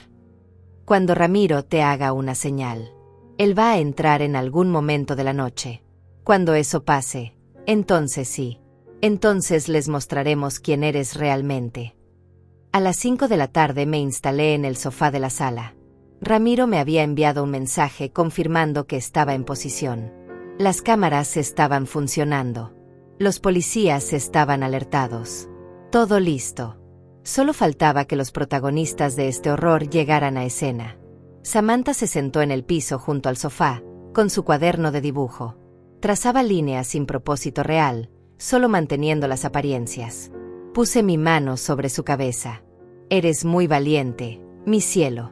Cuando Ramiro te haga una señal. Él va a entrar en algún momento de la noche. Cuando eso pase, entonces sí. Entonces les mostraremos quién eres realmente. A las 5 de la tarde me instalé en el sofá de la sala. Ramiro me había enviado un mensaje confirmando que estaba en posición. Las cámaras estaban funcionando. Los policías estaban alertados. Todo listo. Solo faltaba que los protagonistas de este horror llegaran a escena. Samantha se sentó en el piso junto al sofá, con su cuaderno de dibujo. Trazaba líneas sin propósito real, solo manteniendo las apariencias. Puse mi mano sobre su cabeza. Eres muy valiente, mi cielo.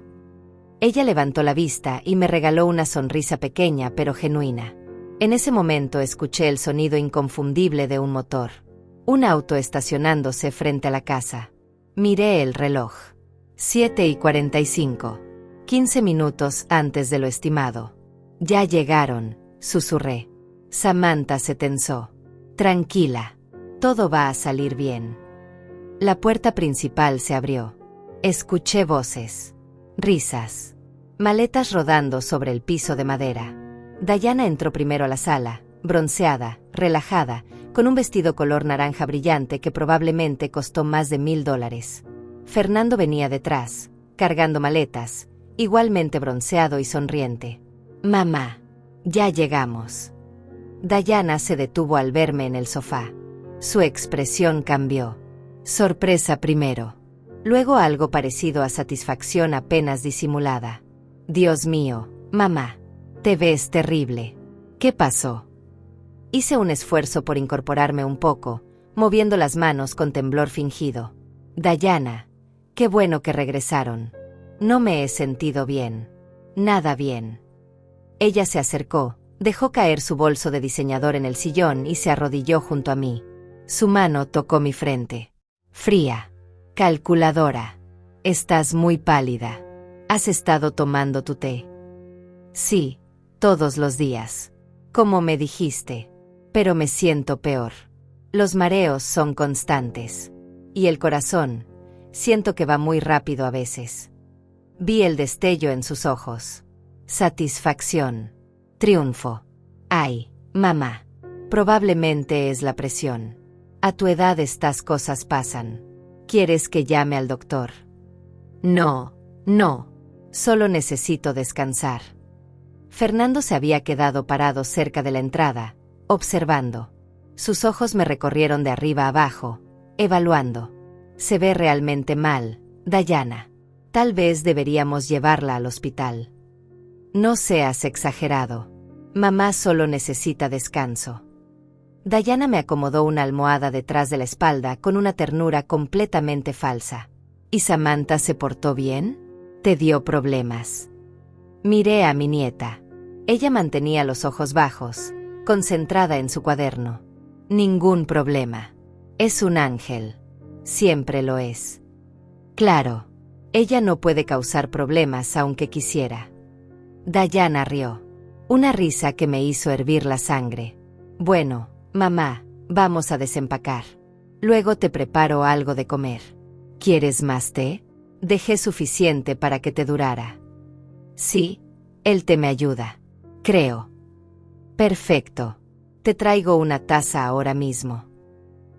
Ella levantó la vista y me regaló una sonrisa pequeña pero genuina. En ese momento escuché el sonido inconfundible de un motor. Un auto estacionándose frente a la casa. Miré el reloj. 7:45. 15 minutos antes de lo estimado. Ya llegaron, susurré. Samantha se tensó. Tranquila. Todo va a salir bien. La puerta principal se abrió. Escuché voces. Risas. Maletas rodando sobre el piso de madera. Dayana entró primero a la sala, bronceada, relajada, con un vestido color naranja brillante que probablemente costó más de $1000. Fernando venía detrás, cargando maletas, igualmente bronceado y sonriente. Mamá, ya llegamos. Dayana se detuvo al verme en el sofá. Su expresión cambió. Sorpresa primero. Luego algo parecido a satisfacción apenas disimulada. Dios mío, mamá, te ves terrible. ¿Qué pasó? Hice un esfuerzo por incorporarme un poco, moviendo las manos con temblor fingido. Dayana, qué bueno que regresaron. No me he sentido bien. Nada bien. Ella se acercó, dejó caer su bolso de diseñador en el sillón y se arrodilló junto a mí. Su mano tocó mi frente. Fría. Calculadora. Estás muy pálida. ¿Has estado tomando tu té? Sí, todos los días. Como me dijiste. Pero me siento peor. Los mareos son constantes. Y el corazón, siento que va muy rápido a veces. Vi el destello en sus ojos. Satisfacción. Triunfo. Ay, mamá. Probablemente es la presión. A tu edad estas cosas pasan. ¿Quieres que llame al doctor? No, no. Solo necesito descansar. Fernando se había quedado parado cerca de la entrada, observando. Sus ojos me recorrieron de arriba a abajo, evaluando. Se ve realmente mal, Dayana. Tal vez deberíamos llevarla al hospital. No seas exagerado. Mamá solo necesita descanso. Dayana me acomodó una almohada detrás de la espalda con una ternura completamente falsa. ¿Y Samantha se portó bien? ¿Te dio problemas? Miré a mi nieta. Ella mantenía los ojos bajos, concentrada en su cuaderno. Ningún problema. Es un ángel. Siempre lo es. Claro. Ella no puede causar problemas aunque quisiera. Dayana rió. Una risa que me hizo hervir la sangre. Bueno, mamá, vamos a desempacar. Luego te preparo algo de comer. ¿Quieres más té? Dejé suficiente para que te durara. Sí, el té me ayuda. Creo. Perfecto. Te traigo una taza ahora mismo.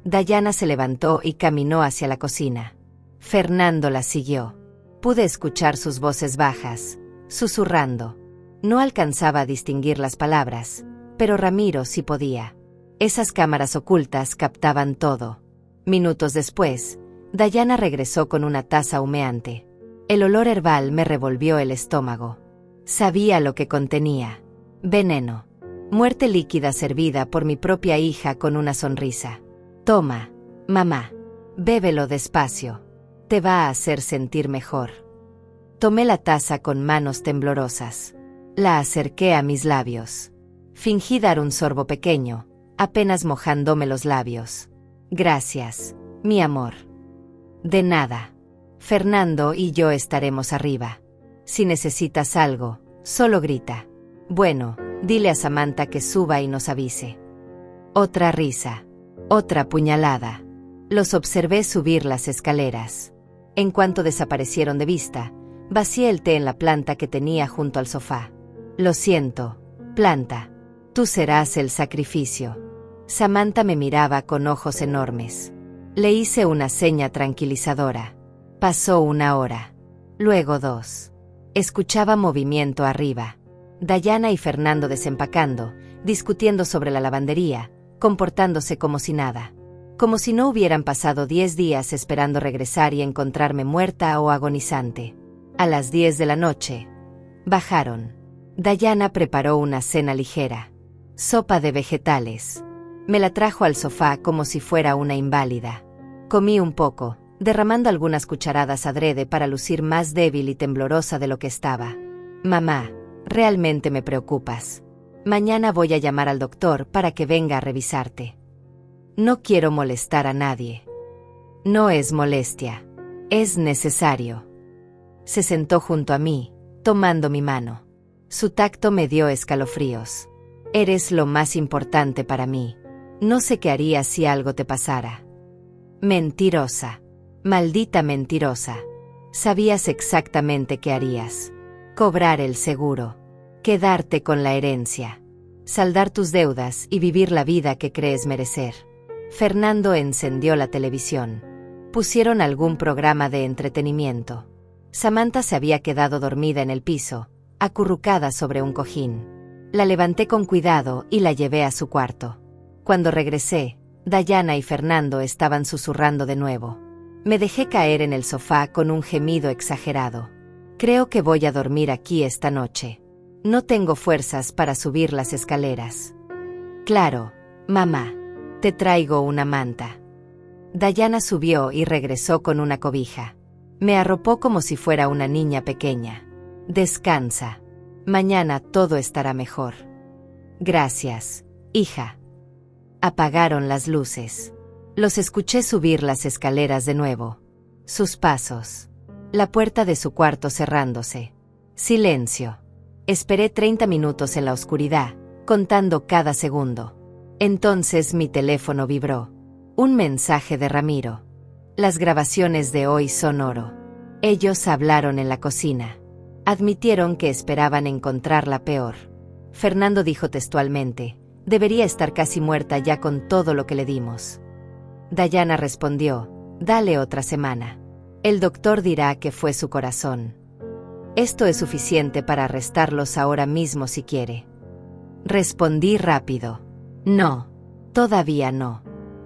Dayana se levantó y caminó hacia la cocina. Fernando la siguió. Pude escuchar sus voces bajas, susurrando. No alcanzaba a distinguir las palabras, pero Ramiro sí podía. Esas cámaras ocultas captaban todo. Minutos después, Dayana regresó con una taza humeante. El olor herbal me revolvió el estómago. Sabía lo que contenía. Veneno. Muerte líquida servida por mi propia hija con una sonrisa. Toma, mamá. Bébelo despacio. Te va a hacer sentir mejor. Tomé la taza con manos temblorosas. La acerqué a mis labios. Fingí dar un sorbo pequeño, apenas mojándome los labios. Gracias, mi amor. De nada. Fernando y yo estaremos arriba. Si necesitas algo, solo grita. Bueno, dile a Samantha que suba y nos avise. Otra risa. Otra puñalada. Los observé subir las escaleras. En cuanto desaparecieron de vista, vacié el té en la planta que tenía junto al sofá. Lo siento, planta. Tú serás el sacrificio. Samantha me miraba con ojos enormes. Le hice una seña tranquilizadora. Pasó 1 hora. Luego 2. Escuchaba movimiento arriba. Dayana y Fernando desempacando, discutiendo sobre la lavandería, comportándose como si nada. Como si no hubieran pasado 10 días esperando regresar y encontrarme muerta o agonizante. A las 10 de la noche, bajaron. Dayana preparó una cena ligera. Sopa de vegetales. Me la trajo al sofá como si fuera una inválida. Comí un poco, derramando algunas cucharadas adrede para lucir más débil y temblorosa de lo que estaba. Mamá, realmente me preocupas. Mañana voy a llamar al doctor para que venga a revisarte. No quiero molestar a nadie. No es molestia. Es necesario. Se sentó junto a mí, tomando mi mano. Su tacto me dio escalofríos. Eres lo más importante para mí. No sé qué harías si algo te pasara. Mentirosa. Maldita mentirosa. Sabías exactamente qué harías. Cobrar el seguro. Quedarte con la herencia. Saldar tus deudas y vivir la vida que crees merecer. Fernando encendió la televisión. Pusieron algún programa de entretenimiento. Samantha se había quedado dormida en el piso, acurrucada sobre un cojín. La levanté con cuidado y la llevé a su cuarto. Cuando regresé, Dayana y Fernando estaban susurrando de nuevo. Me dejé caer en el sofá con un gemido exagerado. Creo que voy a dormir aquí esta noche. No tengo fuerzas para subir las escaleras. Claro, mamá. Te traigo una manta. Dayana subió y regresó con una cobija. Me arropó como si fuera una niña pequeña. Descansa. Mañana todo estará mejor. Gracias, hija. Apagaron las luces. Los escuché subir las escaleras de nuevo. Sus pasos. La puerta de su cuarto cerrándose. Silencio. Esperé 30 minutos en la oscuridad, contando cada segundo. Entonces mi teléfono vibró. Un mensaje de Ramiro. Las grabaciones de hoy son oro. Ellos hablaron en la cocina. Admitieron que esperaban encontrarla peor. Fernando dijo textualmente: debería estar casi muerta ya con todo lo que le dimos. Dayana respondió: dale otra semana. El doctor dirá que fue su corazón. Esto es suficiente para arrestarlos ahora mismo si quiere. Respondí rápido: no, todavía no.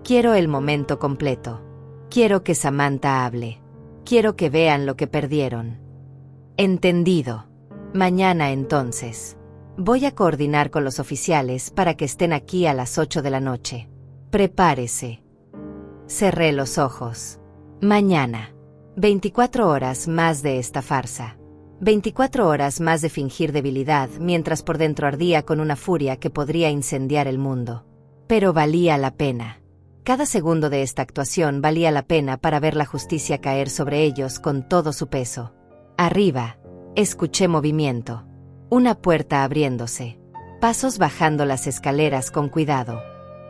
Quiero el momento completo. Quiero que Samantha hable. Quiero que vean lo que perdieron. Entendido. Mañana entonces. Voy a coordinar con los oficiales para que estén aquí a las 8 de la noche. Prepárese. Cerré los ojos. Mañana. 24 horas más de esta farsa. 24 horas más de fingir debilidad mientras por dentro ardía con una furia que podría incendiar el mundo. Pero valía la pena. Cada segundo de esta actuación valía la pena para ver la justicia caer sobre ellos con todo su peso. Arriba, escuché movimiento. Una puerta abriéndose. Pasos bajando las escaleras con cuidado.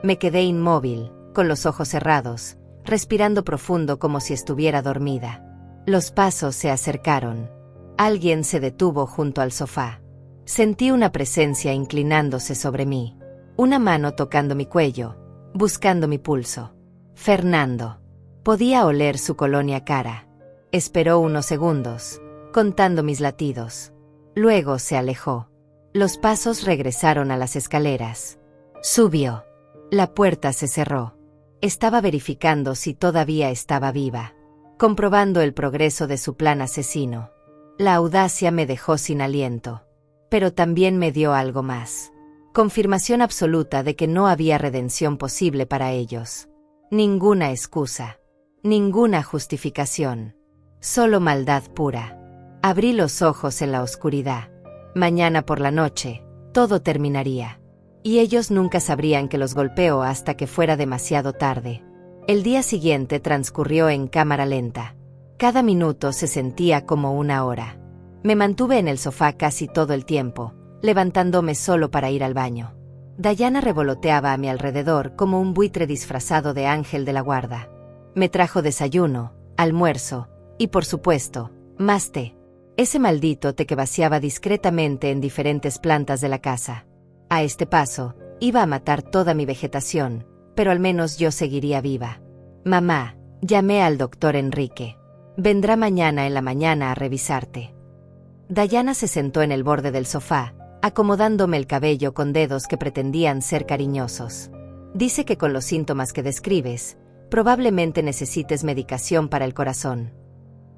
Me quedé inmóvil, con los ojos cerrados, respirando profundo como si estuviera dormida. Los pasos se acercaron. Alguien se detuvo junto al sofá. Sentí una presencia inclinándose sobre mí. Una mano tocando mi cuello, buscando mi pulso. Fernando. Podía oler su colonia cara. Esperó unos segundos, contando mis latidos. Luego se alejó. Los pasos regresaron a las escaleras. Subió. La puerta se cerró. Estaba verificando si todavía estaba viva. Comprobando el progreso de su plan asesino. La audacia me dejó sin aliento. Pero también me dio algo más. Confirmación absoluta de que no había redención posible para ellos. Ninguna excusa. Ninguna justificación. Solo maldad pura. Abrí los ojos en la oscuridad. Mañana por la noche, todo terminaría. Y ellos nunca sabrían que los golpeó hasta que fuera demasiado tarde. El día siguiente transcurrió en cámara lenta. Cada minuto se sentía como una hora. Me mantuve en el sofá casi todo el tiempo, levantándome solo para ir al baño. Dayana revoloteaba a mi alrededor como un buitre disfrazado de ángel de la guarda. Me trajo desayuno, almuerzo y, por supuesto, más té. Ese maldito té que vaciaba discretamente en diferentes plantas de la casa. A este paso, iba a matar toda mi vegetación, pero al menos yo seguiría viva. Mamá, llamé al doctor Enrique. Vendrá mañana en la mañana a revisarte. Dayana se sentó en el borde del sofá, acomodándome el cabello con dedos que pretendían ser cariñosos. Dice que con los síntomas que describes, probablemente necesites medicación para el corazón.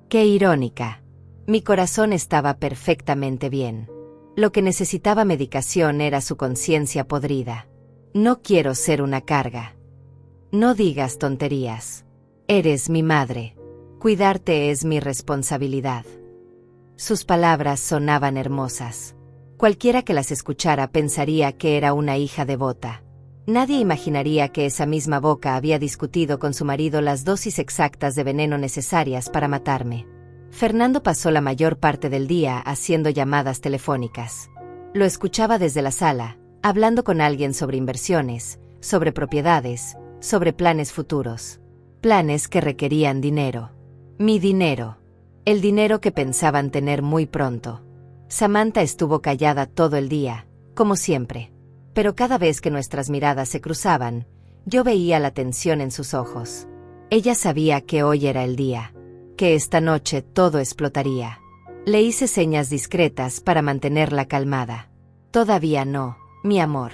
Qué irónica. Mi corazón estaba perfectamente bien. Lo que necesitaba medicación era su conciencia podrida. No quiero ser una carga. No digas tonterías. Eres mi madre. Cuidarte es mi responsabilidad. Sus palabras sonaban hermosas. Cualquiera que las escuchara pensaría que era una hija devota. Nadie imaginaría que esa misma boca había discutido con su marido las dosis exactas de veneno necesarias para matarme. Fernando pasó la mayor parte del día haciendo llamadas telefónicas. Lo escuchaba desde la sala, hablando con alguien sobre inversiones, sobre propiedades, sobre planes futuros. Planes que requerían dinero. Mi dinero. El dinero que pensaban tener muy pronto. Samantha estuvo callada todo el día, como siempre. Pero cada vez que nuestras miradas se cruzaban, yo veía la tensión en sus ojos. Ella sabía que hoy era el día. Que esta noche todo explotaría. Le hice señas discretas para mantenerla calmada. Todavía no, mi amor.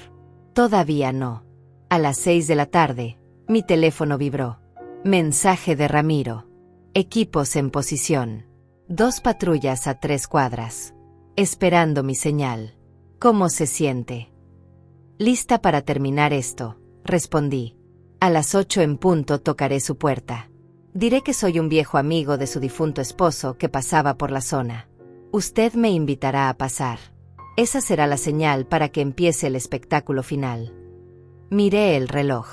Todavía no. A las 6 de la tarde, mi teléfono vibró. Mensaje de Ramiro. Equipos en posición. 2 patrullas a 3 cuadras. Esperando mi señal. ¿Cómo se siente? Lista para terminar esto, respondí. A las 8 en punto tocaré su puerta. Diré que soy un viejo amigo de su difunto esposo que pasaba por la zona. Usted me invitará a pasar. Esa será la señal para que empiece el espectáculo final. Miré el reloj.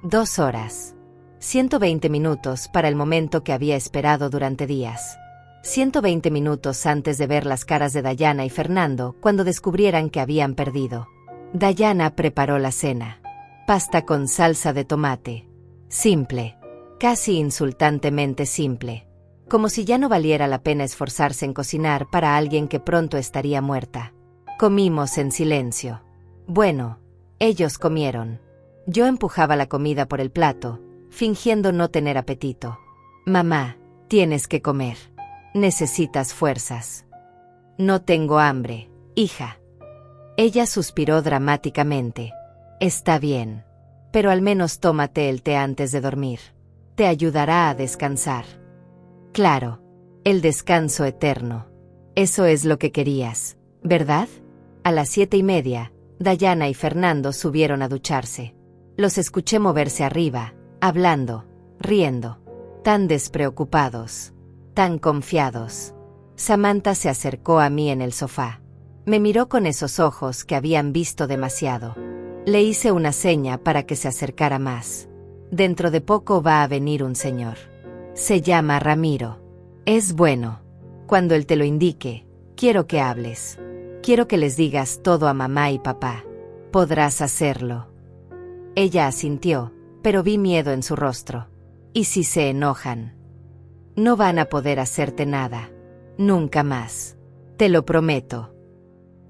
2 horas. 120 minutos para el momento que había esperado durante días. 120 minutos antes de ver las caras de Dayana y Fernando cuando descubrieran que habían perdido. Dayana preparó la cena. Pasta con salsa de tomate. Simple. Casi insultantemente simple. Como si ya no valiera la pena esforzarse en cocinar para alguien que pronto estaría muerta. Comimos en silencio. Bueno, ellos comieron. Yo empujaba la comida por el plato, fingiendo no tener apetito. Mamá, tienes que comer. Necesitas fuerzas. No tengo hambre, hija. Ella suspiró dramáticamente. Está bien. Pero al menos tómate el té antes de dormir. Te ayudará a descansar. Claro. El descanso eterno. Eso es lo que querías, ¿verdad? A las 7:30, Dayana y Fernando subieron a ducharse. Los escuché moverse arriba, hablando, riendo. Tan despreocupados. Tan confiados. Samantha se acercó a mí en el sofá. Me miró con esos ojos que habían visto demasiado. Le hice una seña para que se acercara más. Dentro de poco va a venir un señor. Se llama Ramiro. Es bueno. Cuando él te lo indique, quiero que hables. Quiero que les digas todo a mamá y papá. Podrás hacerlo. Ella asintió, pero vi miedo en su rostro. ¿Y si se enojan? No van a poder hacerte nada. Nunca más. Te lo prometo.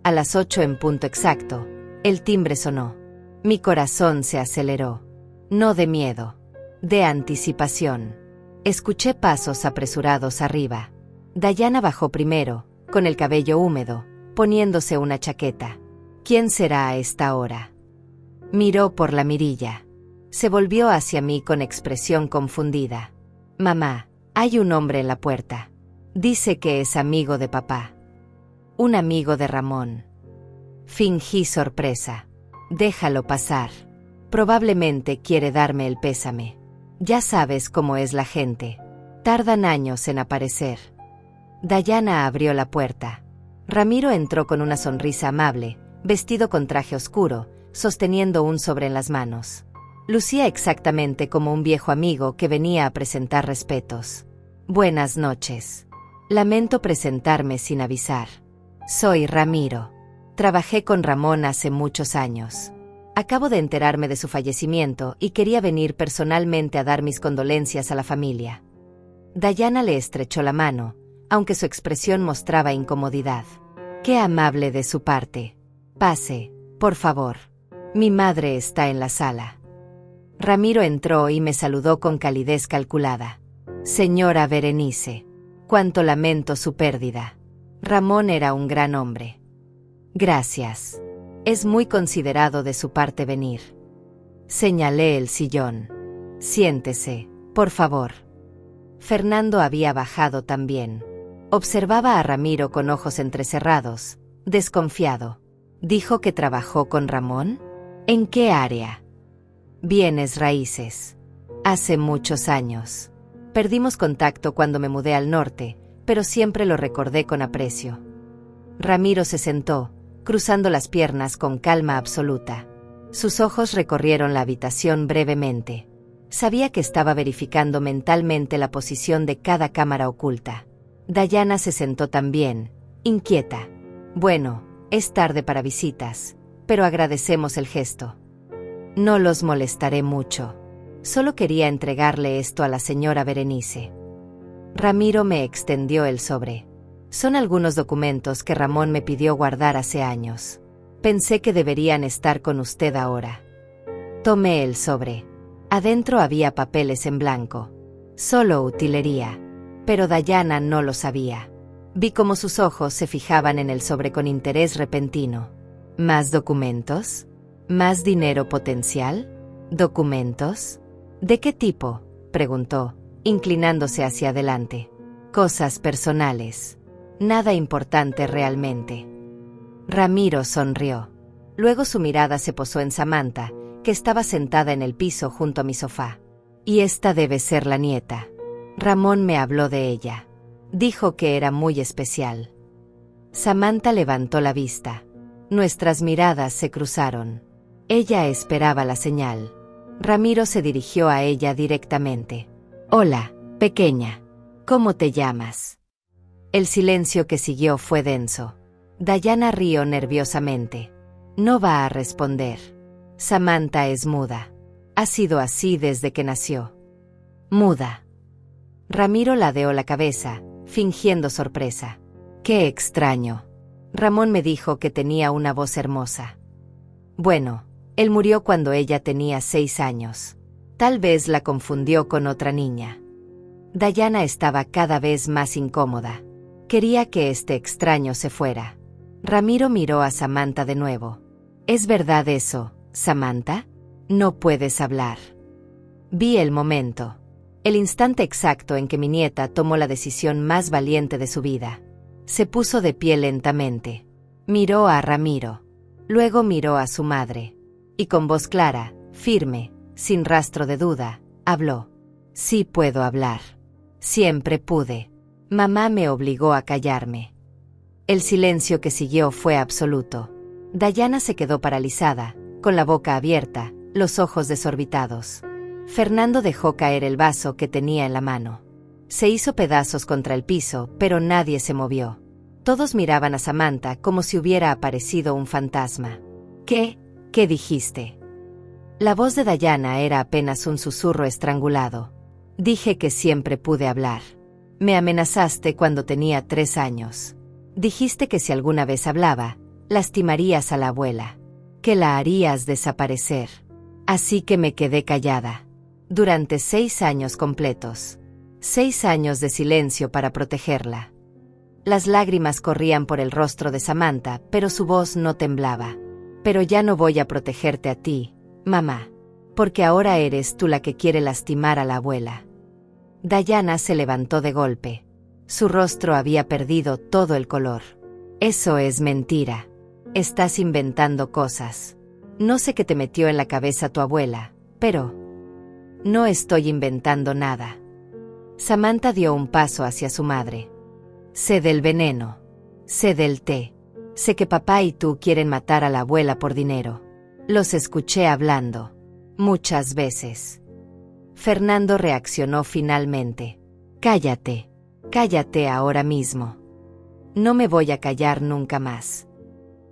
A las 8 en punto exacto, el timbre sonó. Mi corazón se aceleró. No de miedo. De anticipación. Escuché pasos apresurados arriba. Dayana bajó primero, con el cabello húmedo, poniéndose una chaqueta. ¿Quién será a esta hora? Miró por la mirilla. Se volvió hacia mí con expresión confundida. Mamá, hay un hombre en la puerta. Dice que es amigo de papá. Un amigo de Ramón. Fingí sorpresa. Déjalo pasar. Probablemente quiere darme el pésame. Ya sabes cómo es la gente. Tardan años en aparecer. Dayana abrió la puerta. Ramiro entró con una sonrisa amable, vestido con traje oscuro, sosteniendo un sobre en las manos. Lucía exactamente como un viejo amigo que venía a presentar respetos. Buenas noches. Lamento presentarme sin avisar. Soy Ramiro. Trabajé con Ramón hace muchos años. Acabo de enterarme de su fallecimiento y quería venir personalmente a dar mis condolencias a la familia. Dayana le estrechó la mano, aunque su expresión mostraba incomodidad. Qué amable de su parte. Pase, por favor. Mi madre está en la sala. Ramiro entró y me saludó con calidez calculada. Señora Berenice, cuánto lamento su pérdida. Ramón era un gran hombre. Gracias. Es muy considerado de su parte venir. Señalé el sillón. Siéntese, por favor. Fernando había bajado también. Observaba a Ramiro con ojos entrecerrados, desconfiado. ¿Dijo que trabajó con Ramón? ¿En qué área? Bienes raíces. Hace muchos años. Perdimos contacto cuando me mudé al norte, pero siempre lo recordé con aprecio. Ramiro se sentó, cruzando las piernas con calma absoluta. Sus ojos recorrieron la habitación brevemente. Sabía que estaba verificando mentalmente la posición de cada cámara oculta. Dayana se sentó también, inquieta. Bueno, es tarde para visitas, pero agradecemos el gesto. No los molestaré mucho. Solo quería entregarle esto a la señora Berenice. Ramiro me extendió el sobre. Son algunos documentos que Ramón me pidió guardar hace años. Pensé que deberían estar con usted ahora. Tomé el sobre. Adentro había papeles en blanco. Solo utilería. Pero Dayana no lo sabía. Vi cómo sus ojos se fijaban en el sobre con interés repentino. ¿Más documentos? ¿Más dinero potencial? ¿Documentos? ¿De qué tipo?, preguntó, inclinándose hacia adelante. Cosas personales. Nada importante realmente. Ramiro sonrió. Luego su mirada se posó en Samantha, que estaba sentada en el piso junto a mi sofá. Y esta debe ser la nieta. Ramón me habló de ella. Dijo que era muy especial. Samantha levantó la vista. Nuestras miradas se cruzaron. Ella esperaba la señal. Ramiro se dirigió a ella directamente. Hola, pequeña. ¿Cómo te llamas? El silencio que siguió fue denso. Dayana rió nerviosamente. No va a responder. Samantha es muda. Ha sido así desde que nació. Muda. Ramiro ladeó la cabeza, fingiendo sorpresa. ¡Qué extraño! Ramón me dijo que tenía una voz hermosa. Bueno, él murió cuando ella tenía 6 años. Tal vez la confundió con otra niña. Dayana estaba cada vez más incómoda. Quería que este extraño se fuera. Ramiro miró a Samantha de nuevo. ¿Es verdad eso, Samantha? No puedes hablar. Vi el momento. El instante exacto en que mi nieta tomó la decisión más valiente de su vida. Se puso de pie lentamente. Miró a Ramiro. Luego miró a su madre. Y con voz clara, firme, sin rastro de duda, habló. Sí puedo hablar. Siempre pude. Mamá me obligó a callarme. El silencio que siguió fue absoluto. Dayana se quedó paralizada, con la boca abierta, los ojos desorbitados. Fernando dejó caer el vaso que tenía en la mano. Se hizo pedazos contra el piso, pero nadie se movió. Todos miraban a Samantha como si hubiera aparecido un fantasma. ¿Qué? ¿Qué dijiste? La voz de Dayana era apenas un susurro estrangulado. Dije que siempre pude hablar. Me amenazaste cuando tenía 3 años. Dijiste que si alguna vez hablaba, lastimarías a la abuela, que la harías desaparecer. Así que me quedé callada. Durante 6 años completos. 6 años de silencio para protegerla. Las lágrimas corrían por el rostro de Samantha, pero su voz no temblaba. Pero ya no voy a protegerte a ti, mamá, porque ahora eres tú la que quiere lastimar a la abuela. Dayana se levantó de golpe. Su rostro había perdido todo el color. Eso es mentira. Estás inventando cosas. No sé qué te metió en la cabeza tu abuela, pero... No estoy inventando nada. Samantha dio un paso hacia su madre. Sé del veneno. Sé del té. Sé que papá y tú quieren matar a la abuela por dinero. Los escuché hablando. Muchas veces. Fernando reaccionó finalmente. Cállate. Cállate ahora mismo. No me voy a callar nunca más.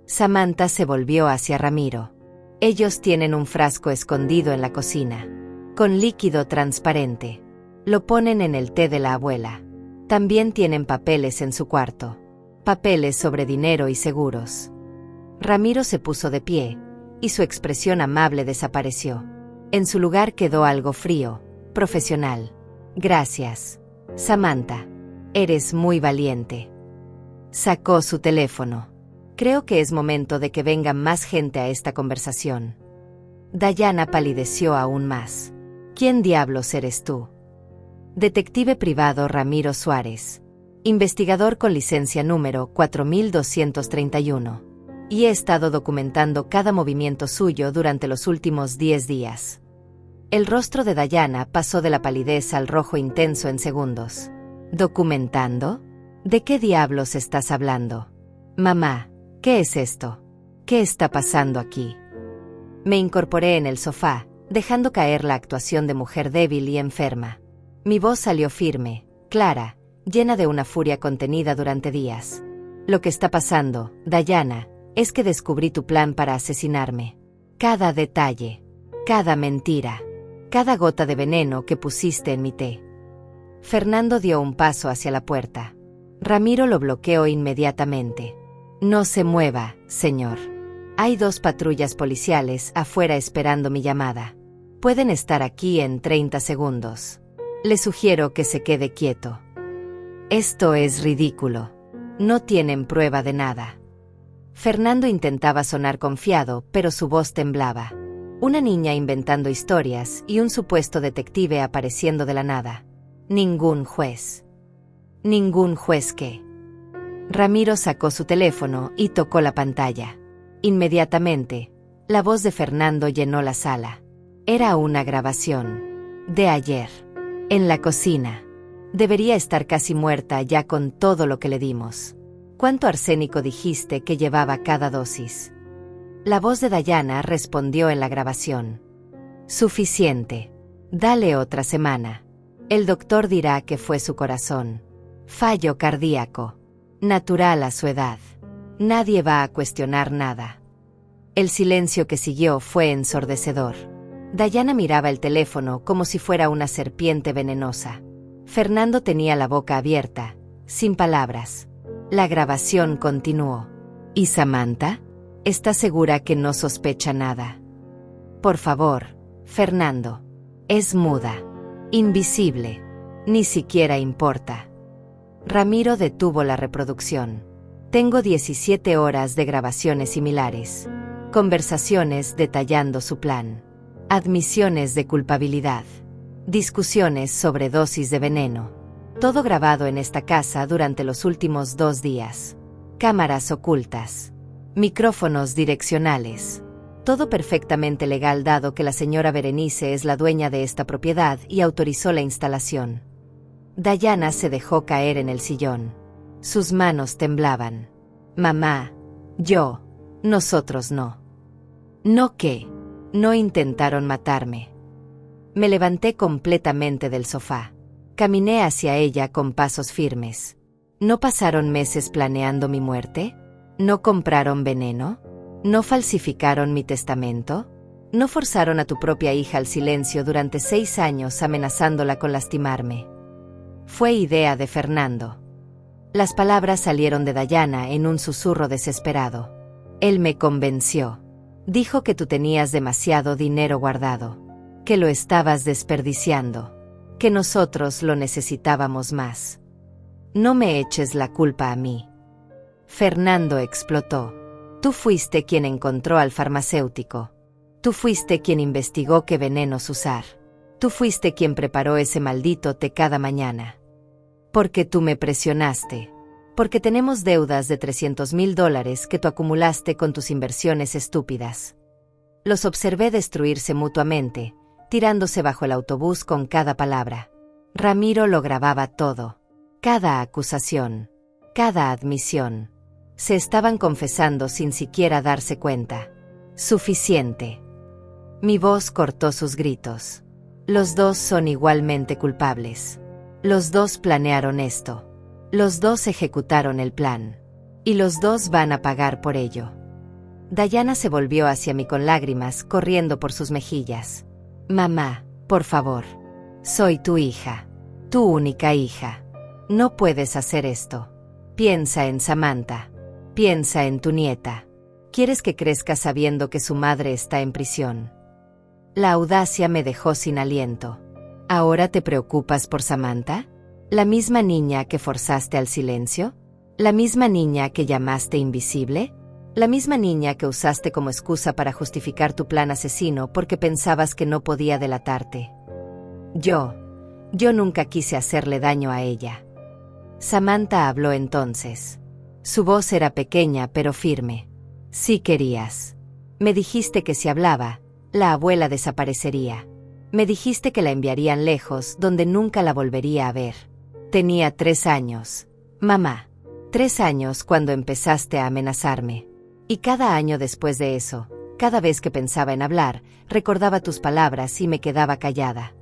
Samantha se volvió hacia Ramiro. Ellos tienen un frasco escondido en la cocina, con líquido transparente. Lo ponen en el té de la abuela. También tienen papeles en su cuarto. Papeles sobre dinero y seguros. Ramiro se puso de pie, y su expresión amable desapareció. En su lugar quedó algo frío, profesional. Gracias, Samantha. Eres muy valiente. Sacó su teléfono. Creo que es momento de que venga más gente a esta conversación. Dayana palideció aún más. ¿Quién diablos eres tú? Detective privado Ramiro Suárez. Investigador con licencia número 4231. Y he estado documentando cada movimiento suyo durante los últimos 10 días. El rostro de Dayana pasó de la palidez al rojo intenso en segundos. ¿Documentando? ¿De qué diablos estás hablando? Mamá, ¿qué es esto? ¿Qué está pasando aquí? Me incorporé en el sofá, dejando caer la actuación de mujer débil y enferma. Mi voz salió firme, clara, llena de una furia contenida durante días. Lo que está pasando, Dayana, es que descubrí tu plan para asesinarme. Cada detalle, cada mentira, cada gota de veneno que pusiste en mi té. Fernando dio un paso hacia la puerta. Ramiro lo bloqueó inmediatamente. No se mueva, señor. Hay 2 patrullas policiales afuera esperando mi llamada. Pueden estar aquí en 30 segundos. Le sugiero que se quede quieto. Esto es ridículo. No tienen prueba de nada. Fernando intentaba sonar confiado, pero su voz temblaba. Una niña inventando historias y un supuesto detective apareciendo de la nada. Ningún juez. Ningún juez que... Ramiro sacó su teléfono y tocó la pantalla. Inmediatamente, la voz de Fernando llenó la sala. Era una grabación. De ayer. En la cocina. Debería estar casi muerta ya con todo lo que le dimos. ¿Cuánto arsénico dijiste que llevaba cada dosis? La voz de Dayana respondió en la grabación. Suficiente. Dale otra semana. El doctor dirá que fue su corazón. Fallo cardíaco. Natural a su edad. Nadie va a cuestionar nada. El silencio que siguió fue ensordecedor. Dayana miraba el teléfono como si fuera una serpiente venenosa. Fernando tenía la boca abierta, sin palabras. La grabación continuó. ¿Y Samantha? ¿Estás segura que no sospecha nada? Por favor, Fernando. Es muda. Invisible. Ni siquiera importa. Ramiro detuvo la reproducción. Tengo 17 horas de grabaciones similares. Conversaciones detallando su plan. Admisiones de culpabilidad. Discusiones sobre dosis de veneno. Todo grabado en esta casa durante los últimos 2 días. Cámaras ocultas. Micrófonos direccionales. Todo perfectamente legal dado que la señora Berenice es la dueña de esta propiedad y autorizó la instalación. Dayana se dejó caer en el sillón. Sus manos temblaban. Mamá, nosotros no. ¿No qué? No intentaron matarme. Me levanté completamente del sofá. Caminé hacia ella con pasos firmes. ¿No pasaron meses planeando mi muerte? ¿No compraron veneno? ¿No falsificaron mi testamento? ¿No forzaron a tu propia hija al silencio durante 6 años amenazándola con lastimarme? Fue idea de Fernando. Las palabras salieron de Dayana en un susurro desesperado. Él me convenció. Dijo que tú tenías demasiado dinero guardado, que lo estabas desperdiciando, que nosotros lo necesitábamos más. No me eches la culpa a mí. Fernando explotó. Tú fuiste quien encontró al farmacéutico. Tú fuiste quien investigó qué venenos usar. Tú fuiste quien preparó ese maldito té cada mañana. Porque tú me presionaste. Porque tenemos deudas de $300,000 que tú acumulaste con tus inversiones estúpidas. Los observé destruirse mutuamente, tirándose bajo el autobús con cada palabra. Ramiro lo grababa todo. Cada acusación. Cada admisión. Se estaban confesando sin siquiera darse cuenta. Suficiente. Mi voz cortó sus gritos. Los dos son igualmente culpables. Los dos planearon esto. Los dos ejecutaron el plan. Y los dos van a pagar por ello. Dayana se volvió hacia mí con lágrimas corriendo por sus mejillas. Mamá, por favor. Soy tu hija. Tu única hija. No puedes hacer esto. Piensa en Samantha. Piensa en tu nieta. ¿Quieres que crezca sabiendo que su madre está en prisión? La audacia me dejó sin aliento. ¿Ahora te preocupas por Samantha? ¿La misma niña que forzaste al silencio? ¿La misma niña que llamaste invisible? ¿La misma niña que usaste como excusa para justificar tu plan asesino porque pensabas que no podía delatarte? Yo nunca quise hacerle daño a ella. Samantha habló entonces. Su voz era pequeña pero firme. Sí querías. Me dijiste que si hablaba, la abuela desaparecería. Me dijiste que la enviarían lejos, donde nunca la volvería a ver. Tenía 3 años. Mamá. 3 años cuando empezaste a amenazarme. Y cada año después de eso, cada vez que pensaba en hablar, recordaba tus palabras y me quedaba callada.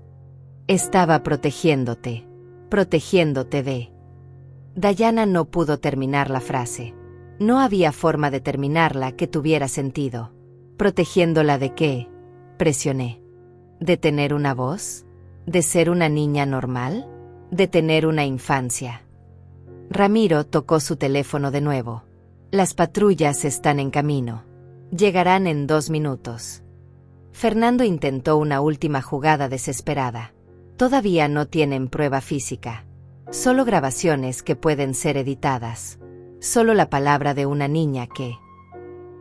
Estaba protegiéndote. Protegiéndote de... Dayana no pudo terminar la frase. No había forma de terminarla que tuviera sentido. ¿Protegiéndola de qué? Presioné. ¿De tener una voz? ¿De ser una niña normal? ¿De tener una infancia? Ramiro tocó su teléfono de nuevo. Las patrullas están en camino. Llegarán en 2 minutos. Fernando intentó una última jugada desesperada. Todavía no tienen prueba física. Solo grabaciones que pueden ser editadas. Solo la palabra de una niña que...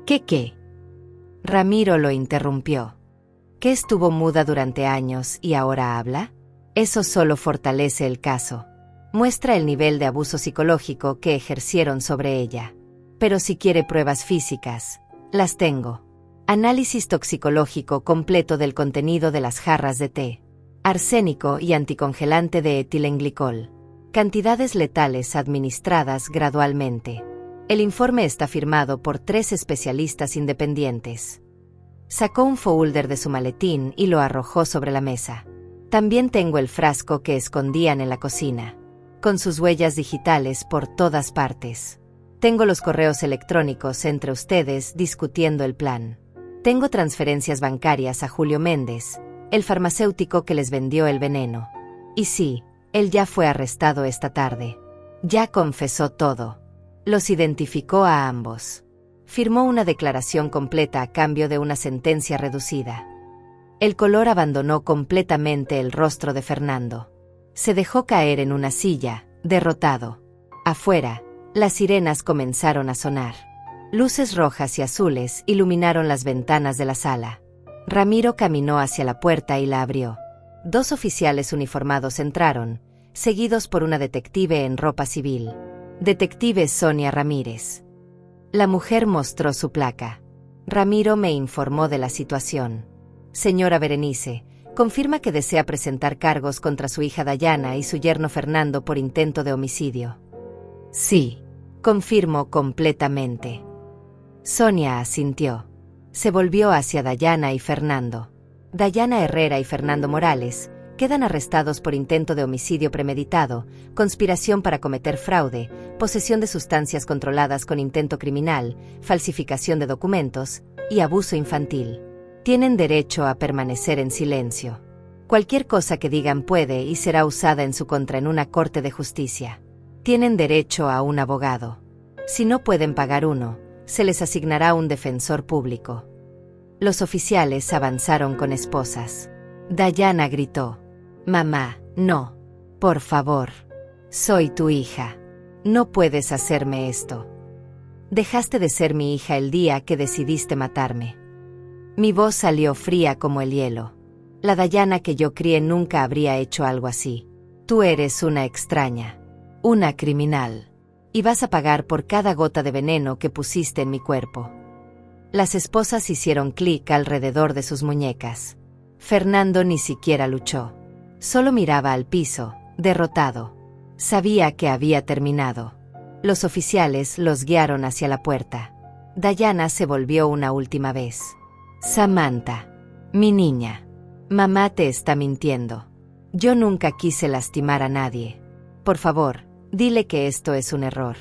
¿Qué? Ramiro lo interrumpió. ¿Que estuvo muda durante años y ahora habla? Eso solo fortalece el caso. Muestra el nivel de abuso psicológico que ejercieron sobre ella. Pero si quiere pruebas físicas, las tengo. Análisis toxicológico completo del contenido de las jarras de té. Arsénico y anticongelante de etilenglicol. Cantidades letales administradas gradualmente. El informe está firmado por 3 especialistas independientes. Sacó un folder de su maletín y lo arrojó sobre la mesa. También tengo el frasco que escondían en la cocina, con sus huellas digitales por todas partes. Tengo los correos electrónicos entre ustedes discutiendo el plan. Tengo transferencias bancarias a Julio Méndez, el farmacéutico que les vendió el veneno. Y sí, él ya fue arrestado esta tarde. Ya confesó todo. Los identificó a ambos. Firmó una declaración completa a cambio de una sentencia reducida. El color abandonó completamente el rostro de Fernando. Se dejó caer en una silla, derrotado. Afuera, las sirenas comenzaron a sonar. Luces rojas y azules iluminaron las ventanas de la sala. Ramiro caminó hacia la puerta y la abrió. 2 oficiales uniformados entraron, seguidos por una detective en ropa civil. Detective Sonia Ramírez. La mujer mostró su placa. Ramiro me informó de la situación. Señora Berenice, confirma que desea presentar cargos contra su hija Dayana y su yerno Fernando por intento de homicidio. Sí, confirmo completamente. Sonia asintió. Se volvió hacia Dayana y Fernando. Dayana Herrera y Fernando Morales quedan arrestados por intento de homicidio premeditado, conspiración para cometer fraude, posesión de sustancias controladas con intento criminal, falsificación de documentos y abuso infantil. Tienen derecho a permanecer en silencio. Cualquier cosa que digan puede y será usada en su contra en una corte de justicia. Tienen derecho a un abogado. Si no pueden pagar uno, se les asignará un defensor público. Los oficiales avanzaron con esposas. Dayana gritó: «Mamá, no. Por favor. Soy tu hija. No puedes hacerme esto. Dejaste de ser mi hija el día que decidiste matarme». Mi voz salió fría como el hielo. La Dayana que yo crié nunca habría hecho algo así. Tú eres una extraña. Una criminal. Y vas a pagar por cada gota de veneno que pusiste en mi cuerpo. Las esposas hicieron clic alrededor de sus muñecas. Fernando ni siquiera luchó. Solo miraba al piso, derrotado. Sabía que había terminado. Los oficiales los guiaron hacia la puerta. Dayana se volvió una última vez. Samantha, mi niña. Mamá te está mintiendo. Yo nunca quise lastimar a nadie. Por favor, dile que esto es un error.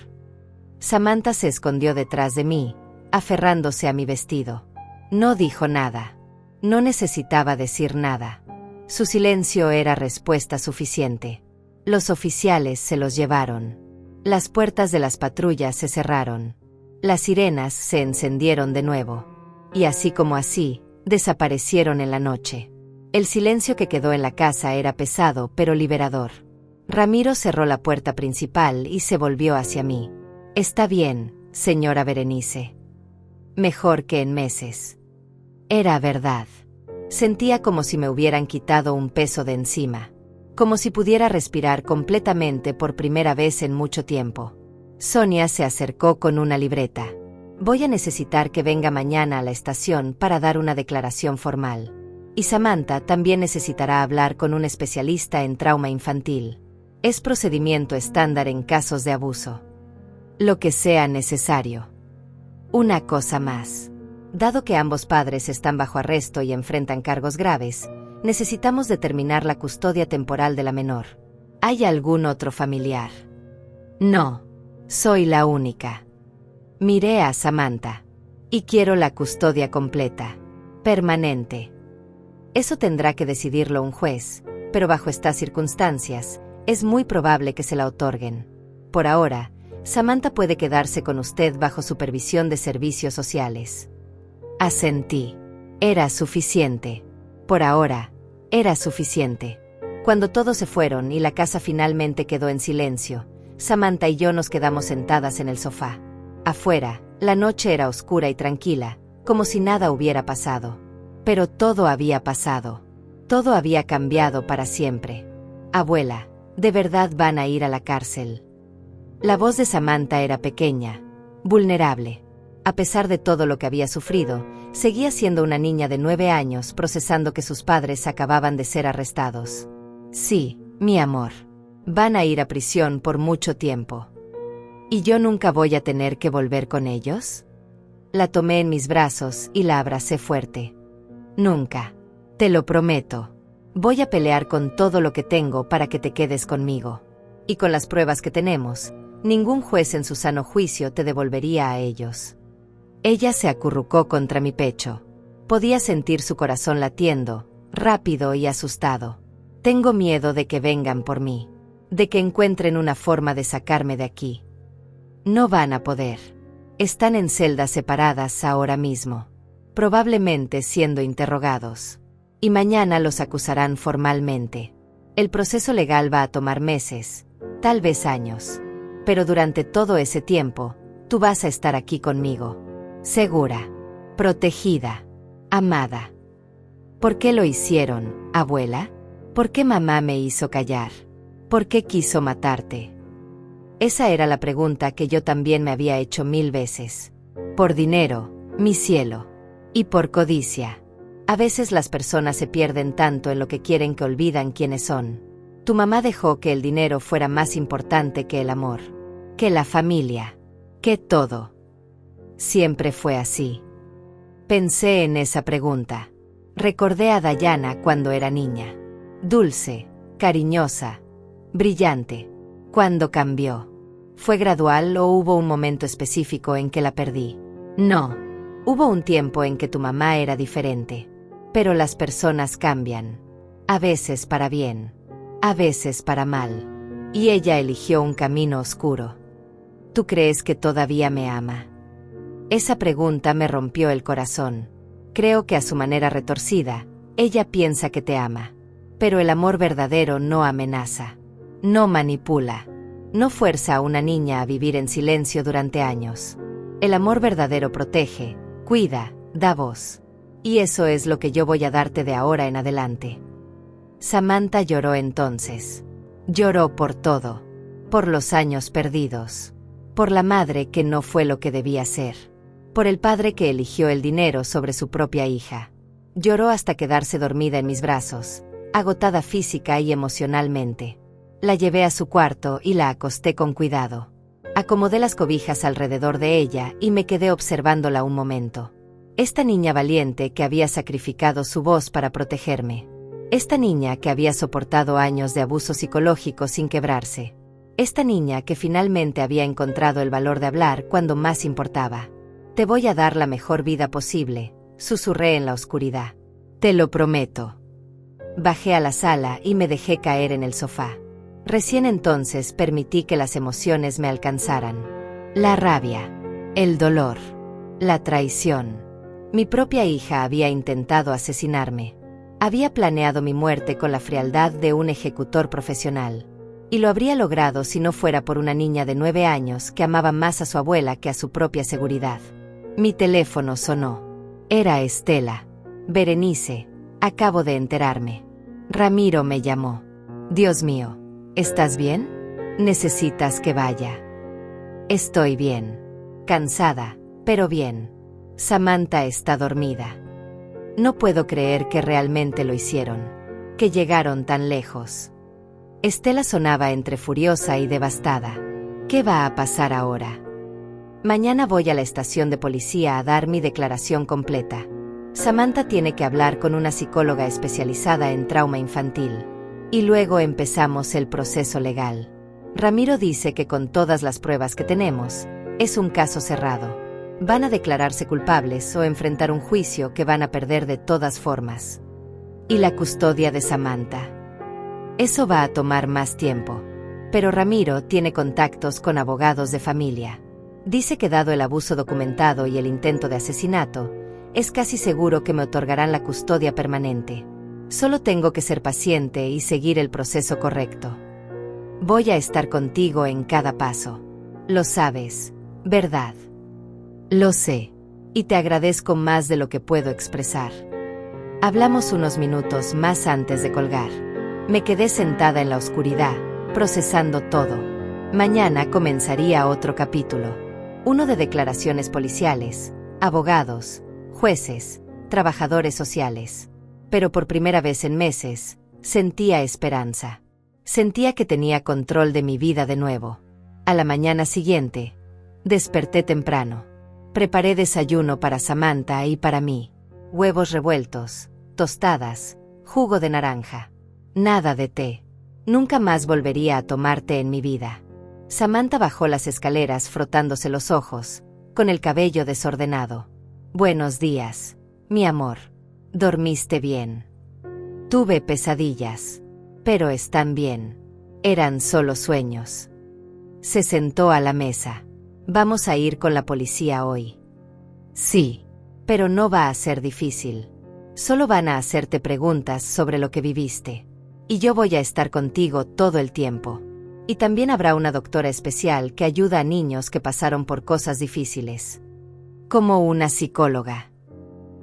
Samantha se escondió detrás de mí, aferrándose a mi vestido. No dijo nada. No necesitaba decir nada. Su silencio era respuesta suficiente. Los oficiales se los llevaron. Las puertas de las patrullas se cerraron. Las sirenas se encendieron de nuevo. Y así como así, desaparecieron en la noche. El silencio que quedó en la casa era pesado pero liberador. Ramiro cerró la puerta principal y se volvió hacia mí. Está bien, señora Berenice. Mejor que en meses. Era verdad. Sentía como si me hubieran quitado un peso de encima. Como si pudiera respirar completamente por primera vez en mucho tiempo. Sonia se acercó con una libreta. Voy a necesitar que venga mañana a la estación para dar una declaración formal. Y Samantha también necesitará hablar con un especialista en trauma infantil. Es procedimiento estándar en casos de abuso. Lo que sea necesario. Una cosa más. Dado que ambos padres están bajo arresto y enfrentan cargos graves, necesitamos determinar la custodia temporal de la menor. ¿Hay algún otro familiar? No. Soy la única. Miré a Samantha. Y quiero la custodia completa. Permanente. Eso tendrá que decidirlo un juez, pero bajo estas circunstancias, es muy probable que se la otorguen. Por ahora, Samantha puede quedarse con usted bajo supervisión de servicios sociales. Asentí. Era suficiente. Por ahora, era suficiente. Cuando todos se fueron y la casa finalmente quedó en silencio, Samantha y yo nos quedamos sentadas en el sofá. Afuera, la noche era oscura y tranquila, como si nada hubiera pasado. Pero todo había pasado. Todo había cambiado para siempre. Abuela, ¿de verdad van a ir a la cárcel? La voz de Samantha era pequeña, vulnerable. A pesar de todo lo que había sufrido, seguía siendo una niña de 9 años procesando que sus padres acababan de ser arrestados. Sí, mi amor. Van a ir a prisión por mucho tiempo. ¿Y yo nunca voy a tener que volver con ellos? La tomé en mis brazos y la abracé fuerte. Nunca. Te lo prometo. Voy a pelear con todo lo que tengo para que te quedes conmigo. Y con las pruebas que tenemos, ningún juez en su sano juicio te devolvería a ellos. Ella se acurrucó contra mi pecho. Podía sentir su corazón latiendo, rápido y asustado. Tengo miedo de que vengan por mí, de que encuentren una forma de sacarme de aquí. No van a poder. Están en celdas separadas ahora mismo, probablemente siendo interrogados. Y mañana los acusarán formalmente. El proceso legal va a tomar meses, tal vez años. Pero durante todo ese tiempo, tú vas a estar aquí conmigo. Segura, protegida, amada. ¿Por qué lo hicieron, abuela? ¿Por qué mamá me hizo callar? ¿Por qué quiso matarte? Esa era la pregunta que yo también me había hecho 1000 veces. Por dinero, mi cielo. Y por codicia. A veces las personas se pierden tanto en lo que quieren que olvidan quiénes son. Tu mamá dejó que el dinero fuera más importante que el amor, que la familia, que todo. Siempre fue así. Pensé en esa pregunta. Recordé a Dayana cuando era niña. Dulce, cariñosa, brillante. ¿Cuándo cambió? ¿Fue gradual o hubo un momento específico en que la perdí? No. Hubo un tiempo en que tu mamá era diferente. Pero las personas cambian. A veces para bien. A veces para mal. Y ella eligió un camino oscuro. ¿Tú crees que todavía me ama? Esa pregunta me rompió el corazón. Creo que a su manera retorcida, ella piensa que te ama. Pero el amor verdadero no amenaza. No manipula. No fuerza a una niña a vivir en silencio durante años. El amor verdadero protege, cuida, da voz. Y eso es lo que yo voy a darte de ahora en adelante. Samantha lloró entonces. Lloró por todo. Por los años perdidos. Por la madre que no fue lo que debía ser. Por el padre que eligió el dinero sobre su propia hija. Lloró hasta quedarse dormida en mis brazos, agotada física y emocionalmente. La llevé a su cuarto y la acosté con cuidado. Acomodé las cobijas alrededor de ella y me quedé observándola un momento. Esta niña valiente que había sacrificado su voz para protegerme. Esta niña que había soportado años de abuso psicológico sin quebrarse. Esta niña que finalmente había encontrado el valor de hablar cuando más importaba. Te voy a dar la mejor vida posible, susurré en la oscuridad. Te lo prometo. Bajé a la sala y me dejé caer en el sofá. Recién entonces permití que las emociones me alcanzaran. La rabia, el dolor, la traición. Mi propia hija había intentado asesinarme. Había planeado mi muerte con la frialdad de un ejecutor profesional. Y lo habría logrado si no fuera por una niña de 9 años que amaba más a su abuela que a su propia seguridad. Mi teléfono sonó. Era Estela. Berenice, acabo de enterarme. Ramiro me llamó. Dios mío, ¿estás bien? ¿Necesitas que vaya? Estoy bien. Cansada, pero bien. Samantha está dormida. No puedo creer que realmente lo hicieron. Que llegaron tan lejos. Estela sonaba entre furiosa y devastada. ¿Qué va a pasar ahora? Mañana voy a la estación de policía a dar mi declaración completa. Samantha tiene que hablar con una psicóloga especializada en trauma infantil. Y luego empezamos el proceso legal. Ramiro dice que con todas las pruebas que tenemos, es un caso cerrado. Van a declararse culpables o enfrentar un juicio que van a perder de todas formas. Y la custodia de Samantha. Eso va a tomar más tiempo. Pero Ramiro tiene contactos con abogados de familia. Dice que dado el abuso documentado y el intento de asesinato, es casi seguro que me otorgarán la custodia permanente. Solo tengo que ser paciente y seguir el proceso correcto. Voy a estar contigo en cada paso. Lo sabes, ¿verdad? Lo sé. Y te agradezco más de lo que puedo expresar. Hablamos unos minutos más antes de colgar. Me quedé sentada en la oscuridad, procesando todo. Mañana comenzaría otro capítulo. Uno de declaraciones policiales, abogados, jueces, trabajadores sociales. Pero por primera vez en meses, sentía esperanza. Sentía que tenía control de mi vida de nuevo. A la mañana siguiente, desperté temprano. Preparé desayuno para Samantha y para mí. Huevos revueltos, tostadas, jugo de naranja. Nada de té. Nunca más volvería a tomar té en mi vida. Samantha bajó las escaleras frotándose los ojos, con el cabello desordenado. Buenos días, mi amor. ¿Dormiste bien? Tuve pesadillas. Pero están bien. Eran solo sueños. Se sentó a la mesa. ¿Vamos a ir con la policía hoy? Sí. Pero no va a ser difícil. Solo van a hacerte preguntas sobre lo que viviste. Y yo voy a estar contigo todo el tiempo. Y también habrá una doctora especial que ayuda a niños que pasaron por cosas difíciles. Como una psicóloga.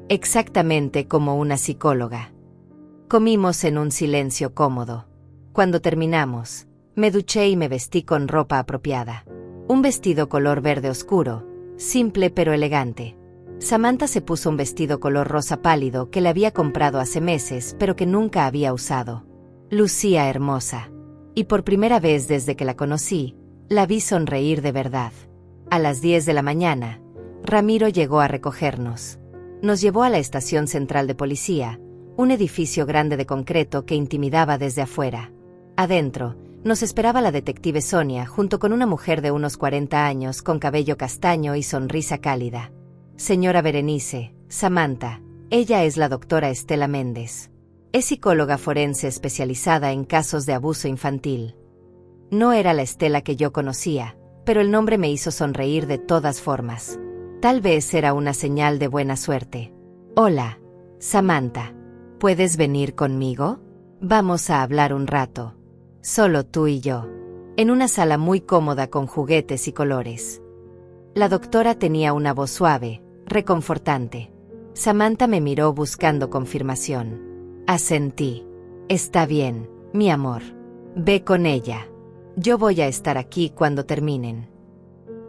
Exactamente como una psicóloga. Comimos en un silencio cómodo. Cuando terminamos, me duché y me vestí con ropa apropiada. Un vestido color verde oscuro, simple pero elegante. Samantha se puso un vestido color rosa pálido que le había comprado hace meses pero que nunca había usado. Lucía hermosa. Y por primera vez desde que la conocí, la vi sonreír de verdad. A las 10 de la mañana, Ramiro llegó a recogernos. Nos llevó a la estación central de policía, un edificio grande de concreto que intimidaba desde afuera. Adentro, nos esperaba la detective Sonia junto con una mujer de unos 40 años con cabello castaño y sonrisa cálida. Señora Berenice, Samantha, ella es la doctora Estela Méndez. Es psicóloga forense especializada en casos de abuso infantil. No era la Estela que yo conocía, pero el nombre me hizo sonreír de todas formas. Tal vez era una señal de buena suerte. Hola, Samantha. ¿Puedes venir conmigo? Vamos a hablar un rato. Solo tú y yo. En una sala muy cómoda con juguetes y colores. La doctora tenía una voz suave, reconfortante. Samantha me miró buscando confirmación. Asentí. Está bien, mi amor. Ve con ella. Yo voy a estar aquí cuando terminen.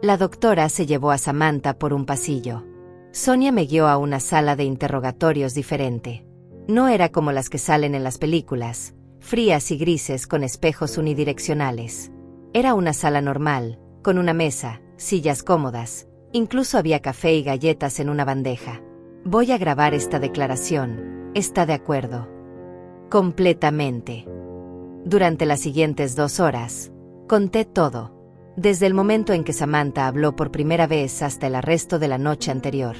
La doctora se llevó a Samantha por un pasillo. Sonia me guió a una sala de interrogatorios diferente. No era como las que salen en las películas, frías y grises con espejos unidireccionales. Era una sala normal, con una mesa, sillas cómodas, incluso había café y galletas en una bandeja. Voy a grabar esta declaración. ¿Está de acuerdo? Completamente. Durante las siguientes 2 horas, conté todo. Desde el momento en que Samantha habló por primera vez hasta el arresto de la noche anterior.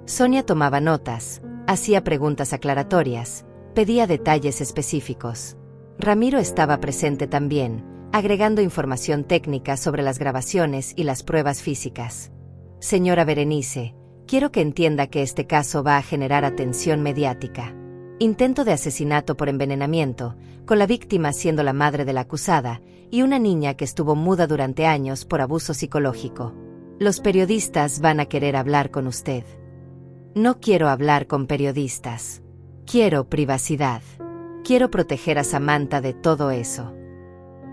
Sonia tomaba notas, hacía preguntas aclaratorias, pedía detalles específicos. Ramiro estaba presente también, agregando información técnica sobre las grabaciones y las pruebas físicas. Señora Berenice, quiero que entienda que este caso va a generar atención mediática. Intento de asesinato por envenenamiento, con la víctima siendo la madre de la acusada, y una niña que estuvo muda durante años por abuso psicológico. Los periodistas van a querer hablar con usted. No quiero hablar con periodistas. Quiero privacidad. Quiero proteger a Samantha de todo eso.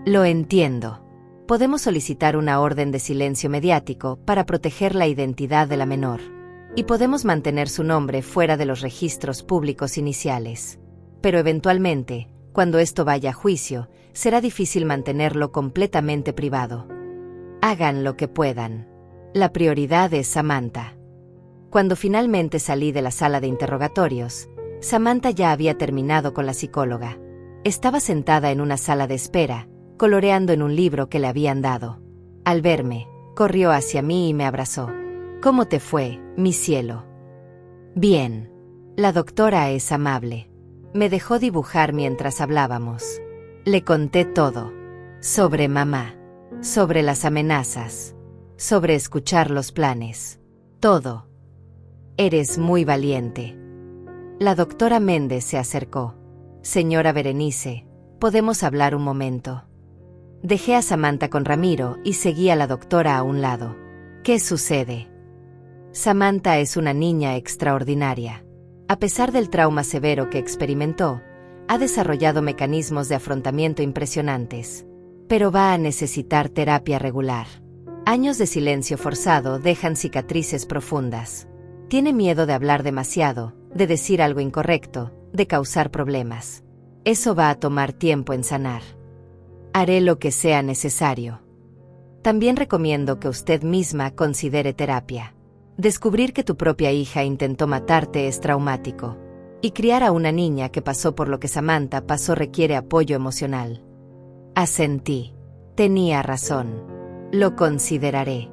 Lo entiendo. Podemos solicitar una orden de silencio mediático para proteger la identidad de la menor. Y podemos mantener su nombre fuera de los registros públicos iniciales. Pero eventualmente, cuando esto vaya a juicio, será difícil mantenerlo completamente privado. Hagan lo que puedan. La prioridad es Samantha. Cuando finalmente salí de la sala de interrogatorios, Samantha ya había terminado con la psicóloga. Estaba sentada en una sala de espera, coloreando en un libro que le habían dado. Al verme, corrió hacia mí y me abrazó. ¿Cómo te fue, mi cielo? Bien. La doctora es amable. Me dejó dibujar mientras hablábamos. Le conté todo. Sobre mamá. Sobre las amenazas. Sobre escuchar los planes. Todo. Eres muy valiente. La doctora Méndez se acercó. Señora Berenice, ¿podemos hablar un momento? Dejé a Samantha con Ramiro y seguí a la doctora a un lado. ¿Qué sucede? Samantha es una niña extraordinaria. A pesar del trauma severo que experimentó, ha desarrollado mecanismos de afrontamiento impresionantes. Pero va a necesitar terapia regular. Años de silencio forzado dejan cicatrices profundas. Tiene miedo de hablar demasiado, de decir algo incorrecto, de causar problemas. Eso va a tomar tiempo en sanar. Haré lo que sea necesario. También recomiendo que usted misma considere terapia. Descubrir que tu propia hija intentó matarte es traumático. Y criar a una niña que pasó por lo que Samantha pasó requiere apoyo emocional. Asentí. Tenía razón. Lo consideraré.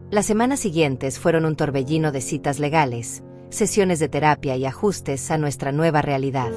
Las semanas siguientes fueron un torbellino de citas legales, sesiones de terapia y ajustes a nuestra nueva realidad.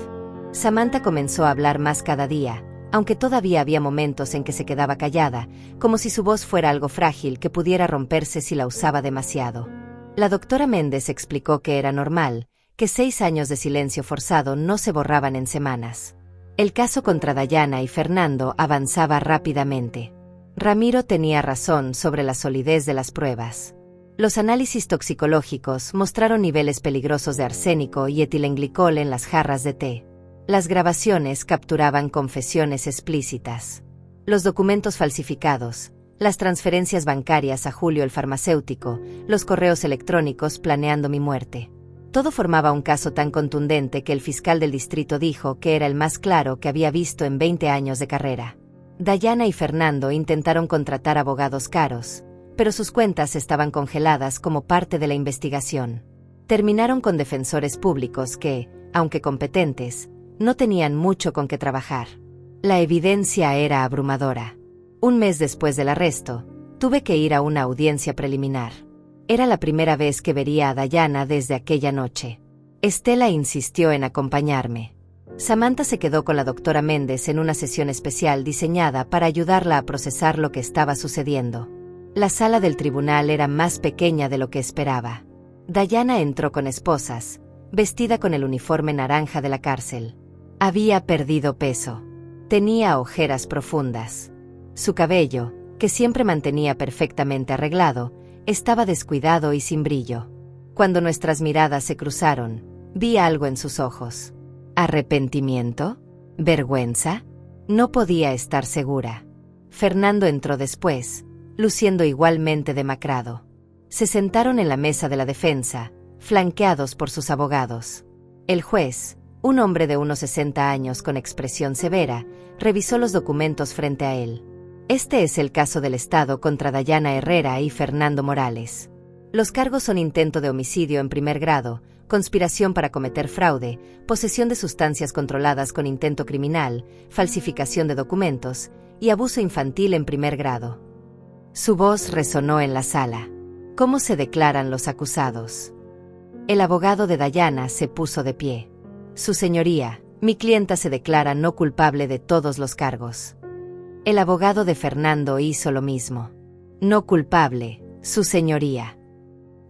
Samantha comenzó a hablar más cada día, aunque todavía había momentos en que se quedaba callada, como si su voz fuera algo frágil que pudiera romperse si la usaba demasiado. La doctora Méndez explicó que era normal, que 6 años de silencio forzado no se borraban en semanas. El caso contra Dayana y Fernando avanzaba rápidamente. Ramiro tenía razón sobre la solidez de las pruebas. Los análisis toxicológicos mostraron niveles peligrosos de arsénico y etilenglicol en las jarras de té. Las grabaciones capturaban confesiones explícitas. Los documentos falsificados, las transferencias bancarias a Julio el farmacéutico, los correos electrónicos planeando mi muerte. Todo formaba un caso tan contundente que el fiscal del distrito dijo que era el más claro que había visto en 20 años de carrera. Dayana y Fernando intentaron contratar abogados caros, pero sus cuentas estaban congeladas como parte de la investigación. Terminaron con defensores públicos que, aunque competentes, no tenían mucho con qué trabajar. La evidencia era abrumadora. Un mes después del arresto, tuve que ir a una audiencia preliminar. Era la primera vez que vería a Dayana desde aquella noche. Estela insistió en acompañarme. Samantha se quedó con la doctora Méndez en una sesión especial diseñada para ayudarla a procesar lo que estaba sucediendo. La sala del tribunal era más pequeña de lo que esperaba. Dayana entró con esposas, vestida con el uniforme naranja de la cárcel. Había perdido peso. Tenía ojeras profundas. Su cabello, que siempre mantenía perfectamente arreglado, estaba descuidado y sin brillo. Cuando nuestras miradas se cruzaron, vi algo en sus ojos. ¿Arrepentimiento? ¿Vergüenza? No podía estar segura. Fernando entró después, luciendo igualmente demacrado. Se sentaron en la mesa de la defensa, flanqueados por sus abogados. El juez, un hombre de unos 60 años con expresión severa, revisó los documentos frente a él. Este es el caso del Estado contra Dayana Herrera y Fernando Morales. Los cargos son intento de homicidio en primer grado, conspiración para cometer fraude, posesión de sustancias controladas con intento criminal, falsificación de documentos y abuso infantil en primer grado. Su voz resonó en la sala. ¿Cómo se declaran los acusados? El abogado de Dayana se puso de pie. Su señoría, mi clienta se declara no culpable de todos los cargos. El abogado de Fernando hizo lo mismo. No culpable, su señoría.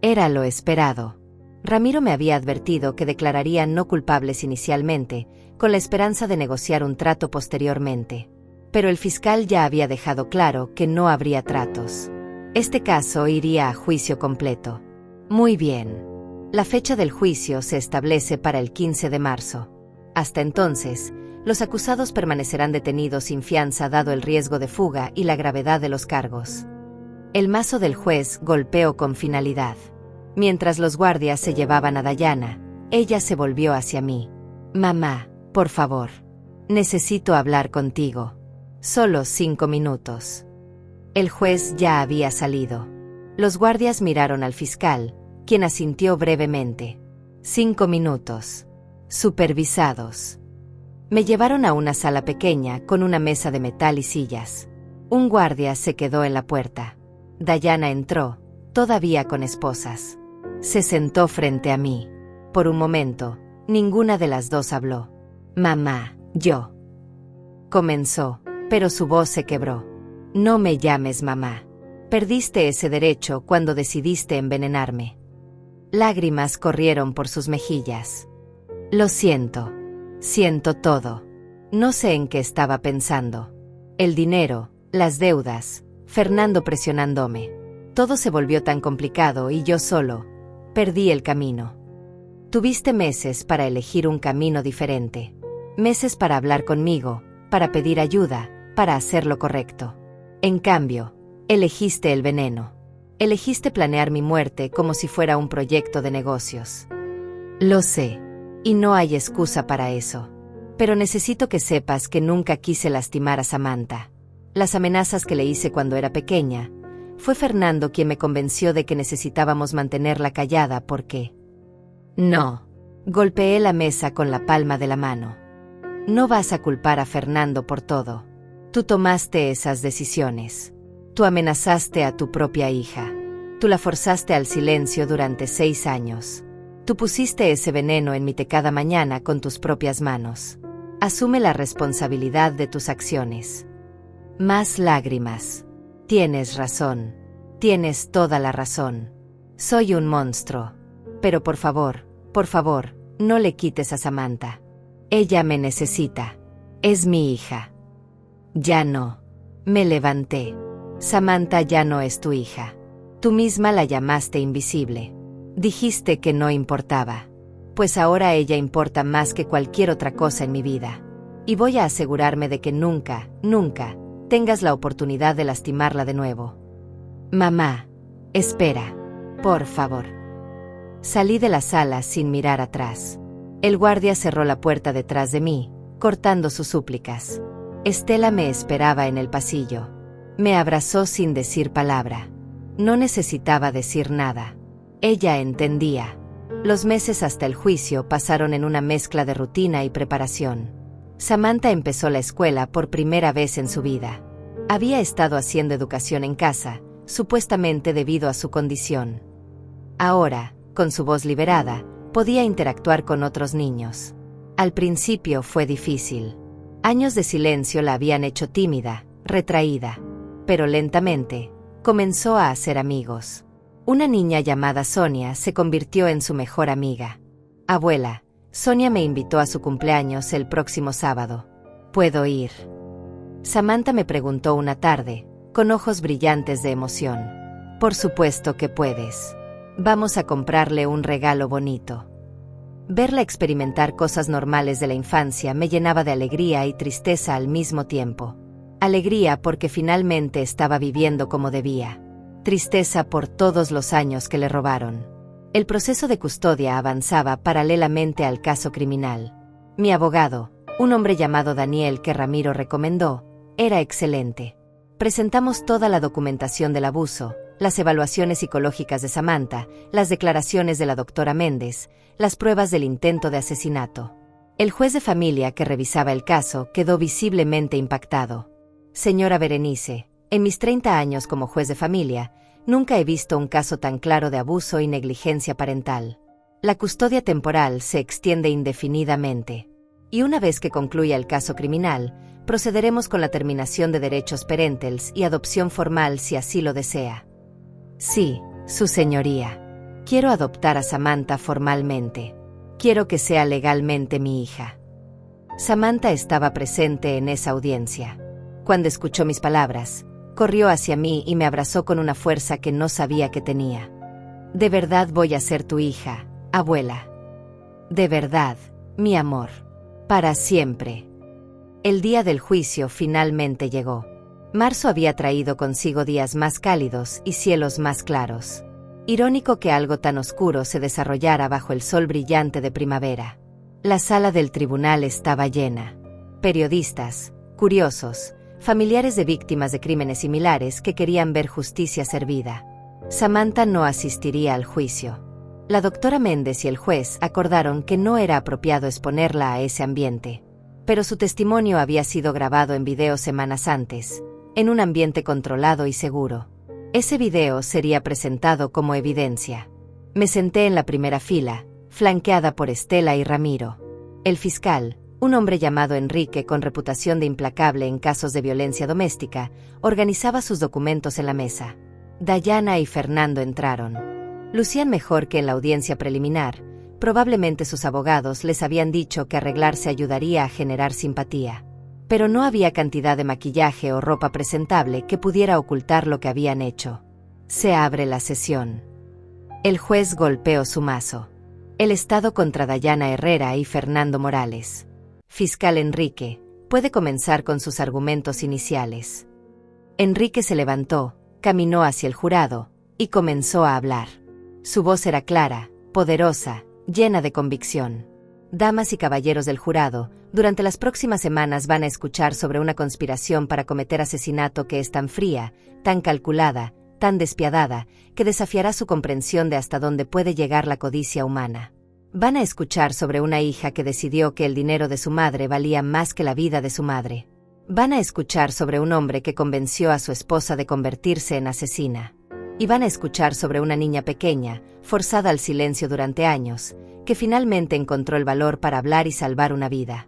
Era lo esperado. Ramiro me había advertido que declararía no culpables inicialmente, con la esperanza de negociar un trato posteriormente. Pero el fiscal ya había dejado claro que no habría tratos. Este caso iría a juicio completo. Muy bien. La fecha del juicio se establece para el 15 de marzo. Hasta entonces, los acusados permanecerán detenidos sin fianza dado el riesgo de fuga y la gravedad de los cargos. El mazo del juez golpeó con finalidad. Mientras los guardias se llevaban a Dayana, ella se volvió hacia mí. Mamá, por favor. Necesito hablar contigo. Solo 5 minutos. El juez ya había salido. Los guardias miraron al fiscal, quien asintió brevemente. 5 minutos. Supervisados. Me llevaron a una sala pequeña con una mesa de metal y sillas. Un guardia se quedó en la puerta. Dayana entró, todavía con esposas. Se sentó frente a mí. Por un momento, ninguna de las dos habló. Mamá, yo. Comenzó, pero su voz se quebró. No me llames mamá. Perdiste ese derecho cuando decidiste envenenarme. Lágrimas corrieron por sus mejillas. Lo siento. Siento todo. No sé en qué estaba pensando. El dinero, las deudas, Fernando presionándome. Todo se volvió tan complicado y yo solo perdí el camino. Tuviste meses para elegir un camino diferente. Meses para hablar conmigo, para pedir ayuda, para hacer lo correcto. En cambio, elegiste el veneno. Elegiste planear mi muerte como si fuera un proyecto de negocios. Lo sé, y no hay excusa para eso. Pero necesito que sepas que nunca quise lastimar a Samantha. Las amenazas que le hice cuando era pequeña, fue Fernando quien me convenció de que necesitábamos mantenerla callada porque... No. Golpeé la mesa con la palma de la mano. No vas a culpar a Fernando por todo. Tú tomaste esas decisiones. Tú amenazaste a tu propia hija. Tú la forzaste al silencio durante 6 años. Tú pusiste ese veneno en mi té cada mañana con tus propias manos. Asume la responsabilidad de tus acciones. Más lágrimas. Tienes razón. Tienes toda la razón. Soy un monstruo. Pero por favor, no le quites a Samantha. Ella me necesita. Es mi hija. Ya no. Me levanté. Samantha ya no es tu hija. Tú misma la llamaste invisible. Dijiste que no importaba. Pues ahora ella importa más que cualquier otra cosa en mi vida. Y voy a asegurarme de que nunca, nunca, tengas la oportunidad de lastimarla de nuevo. Mamá, espera. Por favor. Salí de la sala sin mirar atrás. El guardia cerró la puerta detrás de mí, cortando sus súplicas. Estela me esperaba en el pasillo. Me abrazó sin decir palabra. No necesitaba decir nada. Ella entendía. Los meses hasta el juicio pasaron en una mezcla de rutina y preparación. Samantha empezó la escuela por primera vez en su vida. Había estado haciendo educación en casa, supuestamente debido a su condición. Ahora, con su voz liberada, podía interactuar con otros niños. Al principio fue difícil. Años de silencio la habían hecho tímida, retraída. Pero lentamente, comenzó a hacer amigos. Una niña llamada Sonia se convirtió en su mejor amiga. Abuela, Sonia me invitó a su cumpleaños el próximo sábado. ¿Puedo ir? Samantha me preguntó una tarde, con ojos brillantes de emoción. Por supuesto que puedes. Vamos a comprarle un regalo bonito. Verla experimentar cosas normales de la infancia me llenaba de alegría y tristeza al mismo tiempo. Alegría porque finalmente estaba viviendo como debía. Tristeza por todos los años que le robaron. El proceso de custodia avanzaba paralelamente al caso criminal. Mi abogado, un hombre llamado Daniel que Ramiro recomendó, era excelente. Presentamos toda la documentación del abuso, las evaluaciones psicológicas de Samantha, las declaraciones de la doctora Méndez, las pruebas del intento de asesinato. El juez de familia que revisaba el caso quedó visiblemente impactado. Señora Berenice, en mis 30 años como juez de familia, nunca he visto un caso tan claro de abuso y negligencia parental. La custodia temporal se extiende indefinidamente. Y una vez que concluya el caso criminal, procederemos con la terminación de derechos parentales y adopción formal si así lo desea. Sí, su señoría. Quiero adoptar a Samantha formalmente. Quiero que sea legalmente mi hija. Samantha estaba presente en esa audiencia. Cuando escuchó mis palabras, corrió hacia mí y me abrazó con una fuerza que no sabía que tenía. De verdad voy a ser tu hija, abuela. De verdad, mi amor. Para siempre. El día del juicio finalmente llegó. Marzo había traído consigo días más cálidos y cielos más claros. Irónico que algo tan oscuro se desarrollara bajo el sol brillante de primavera. La sala del tribunal estaba llena. Periodistas, curiosos, familiares de víctimas de crímenes similares que querían ver justicia servida. Samantha no asistiría al juicio. La doctora Méndez y el juez acordaron que no era apropiado exponerla a ese ambiente. Pero su testimonio había sido grabado en video semanas antes, en un ambiente controlado y seguro. Ese video sería presentado como evidencia. Me senté en la primera fila, flanqueada por Estela y Ramiro. El fiscal, un hombre llamado Enrique con reputación de implacable en casos de violencia doméstica, organizaba sus documentos en la mesa. Dayana y Fernando entraron. Lucían mejor que en la audiencia preliminar. Probablemente sus abogados les habían dicho que arreglarse ayudaría a generar simpatía. Pero no había cantidad de maquillaje o ropa presentable que pudiera ocultar lo que habían hecho. Se abre la sesión. El juez golpeó su mazo. El Estado contra Dayana Herrera y Fernando Morales. Fiscal Enrique, puede comenzar con sus argumentos iniciales. Enrique se levantó, caminó hacia el jurado, y comenzó a hablar. Su voz era clara, poderosa, llena de convicción. Damas y caballeros del jurado, durante las próximas semanas van a escuchar sobre una conspiración para cometer asesinato que es tan fría, tan calculada, tan despiadada, que desafiará su comprensión de hasta dónde puede llegar la codicia humana. Van a escuchar sobre una hija que decidió que el dinero de su madre valía más que la vida de su madre. Van a escuchar sobre un hombre que convenció a su esposa de convertirse en asesina. Iban a escuchar sobre una niña pequeña, forzada al silencio durante años, que finalmente encontró el valor para hablar y salvar una vida.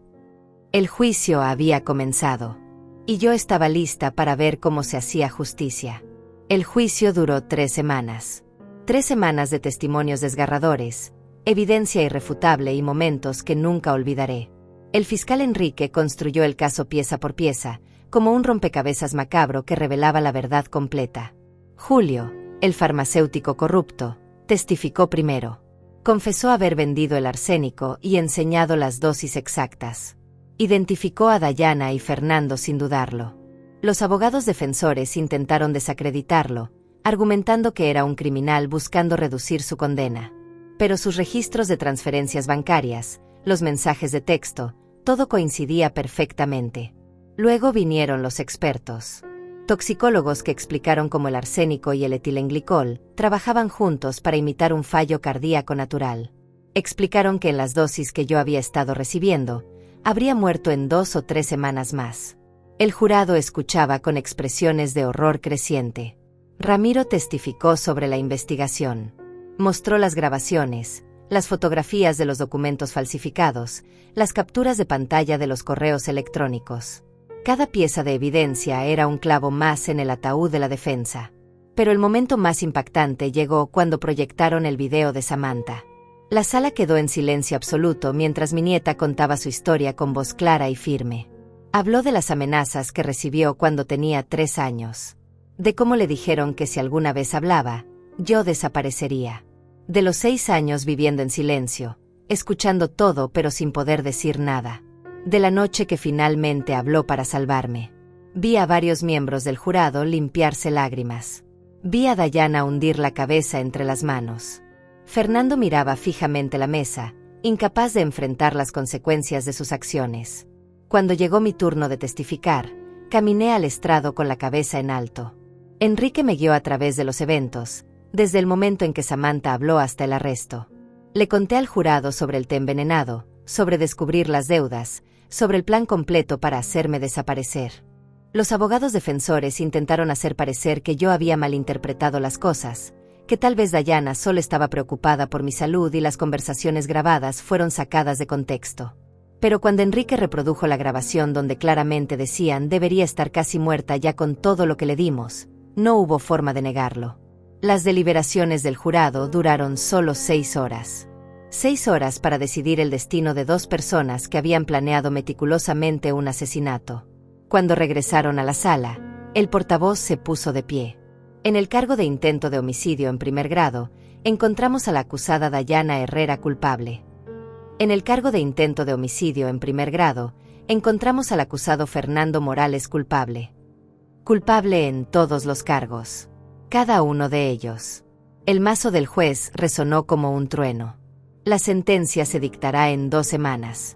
El juicio había comenzado. Y yo estaba lista para ver cómo se hacía justicia. El juicio duró 3 semanas. 3 semanas de testimonios desgarradores, evidencia irrefutable y momentos que nunca olvidaré. El fiscal Enrique construyó el caso pieza por pieza, como un rompecabezas macabro que revelaba la verdad completa. Julio, el farmacéutico corrupto, testificó primero. Confesó haber vendido el arsénico y enseñado las dosis exactas. Identificó a Dayana y Fernando sin dudarlo. Los abogados defensores intentaron desacreditarlo, argumentando que era un criminal buscando reducir su condena. Pero sus registros de transferencias bancarias, los mensajes de texto, todo coincidía perfectamente. Luego vinieron los expertos. Toxicólogos que explicaron cómo el arsénico y el etilenglicol trabajaban juntos para imitar un fallo cardíaco natural. Explicaron que en las dosis que yo había estado recibiendo, habría muerto en 2 o 3 semanas más. El jurado escuchaba con expresiones de horror creciente. Ramiro testificó sobre la investigación. Mostró las grabaciones, las fotografías de los documentos falsificados, las capturas de pantalla de los correos electrónicos. Cada pieza de evidencia era un clavo más en el ataúd de la defensa. Pero el momento más impactante llegó cuando proyectaron el video de Samantha. La sala quedó en silencio absoluto mientras mi nieta contaba su historia con voz clara y firme. Habló de las amenazas que recibió cuando tenía 3 años. De cómo le dijeron que si alguna vez hablaba, yo desaparecería. De los 6 años viviendo en silencio, escuchando todo pero sin poder decir nada. De la noche que finalmente habló para salvarme. Vi a varios miembros del jurado limpiarse lágrimas. Vi a Dayana hundir la cabeza entre las manos. Fernando miraba fijamente la mesa, incapaz de enfrentar las consecuencias de sus acciones. Cuando llegó mi turno de testificar, caminé al estrado con la cabeza en alto. Enrique me guió a través de los eventos, desde el momento en que Samantha habló hasta el arresto. Le conté al jurado sobre el té envenenado, sobre descubrir las deudas, sobre el plan completo para hacerme desaparecer. Los abogados defensores intentaron hacer parecer que yo había malinterpretado las cosas, que tal vez Dayana solo estaba preocupada por mi salud y las conversaciones grabadas fueron sacadas de contexto. Pero cuando Enrique reprodujo la grabación donde claramente decían debería estar casi muerta ya con todo lo que le dimos, no hubo forma de negarlo. Las deliberaciones del jurado duraron solo 6 horas. 6 horas para decidir el destino de 2 personas que habían planeado meticulosamente un asesinato. Cuando regresaron a la sala, el portavoz se puso de pie. En el cargo de intento de homicidio en primer grado, encontramos a la acusada Dayana Herrera culpable. En el cargo de intento de homicidio en primer grado, encontramos al acusado Fernando Morales culpable. Culpable en todos los cargos. Cada uno de ellos. El mazo del juez resonó como un trueno. La sentencia se dictará en 2 semanas.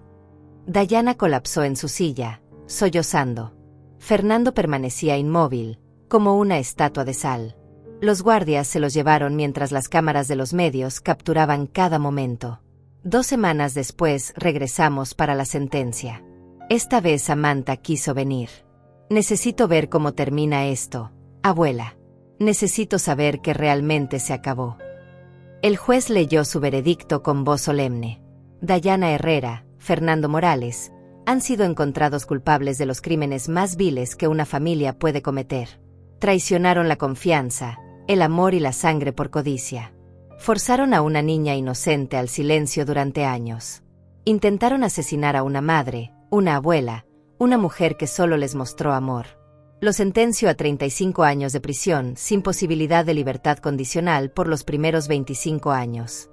Dayana colapsó en su silla, sollozando. Fernando permanecía inmóvil, como una estatua de sal. Los guardias se los llevaron mientras las cámaras de los medios capturaban cada momento. 2 semanas después regresamos para la sentencia. Esta vez Samantha quiso venir. Necesito ver cómo termina esto, abuela. Necesito saber que realmente se acabó. El juez leyó su veredicto con voz solemne. Dayana Herrera, Fernando Morales, han sido encontrados culpables de los crímenes más viles que una familia puede cometer. Traicionaron la confianza, el amor y la sangre por codicia. Forzaron a una niña inocente al silencio durante años. Intentaron asesinar a una madre, una abuela, una mujer que solo les mostró amor. Lo sentenció a 35 años de prisión sin posibilidad de libertad condicional por los primeros 25 años.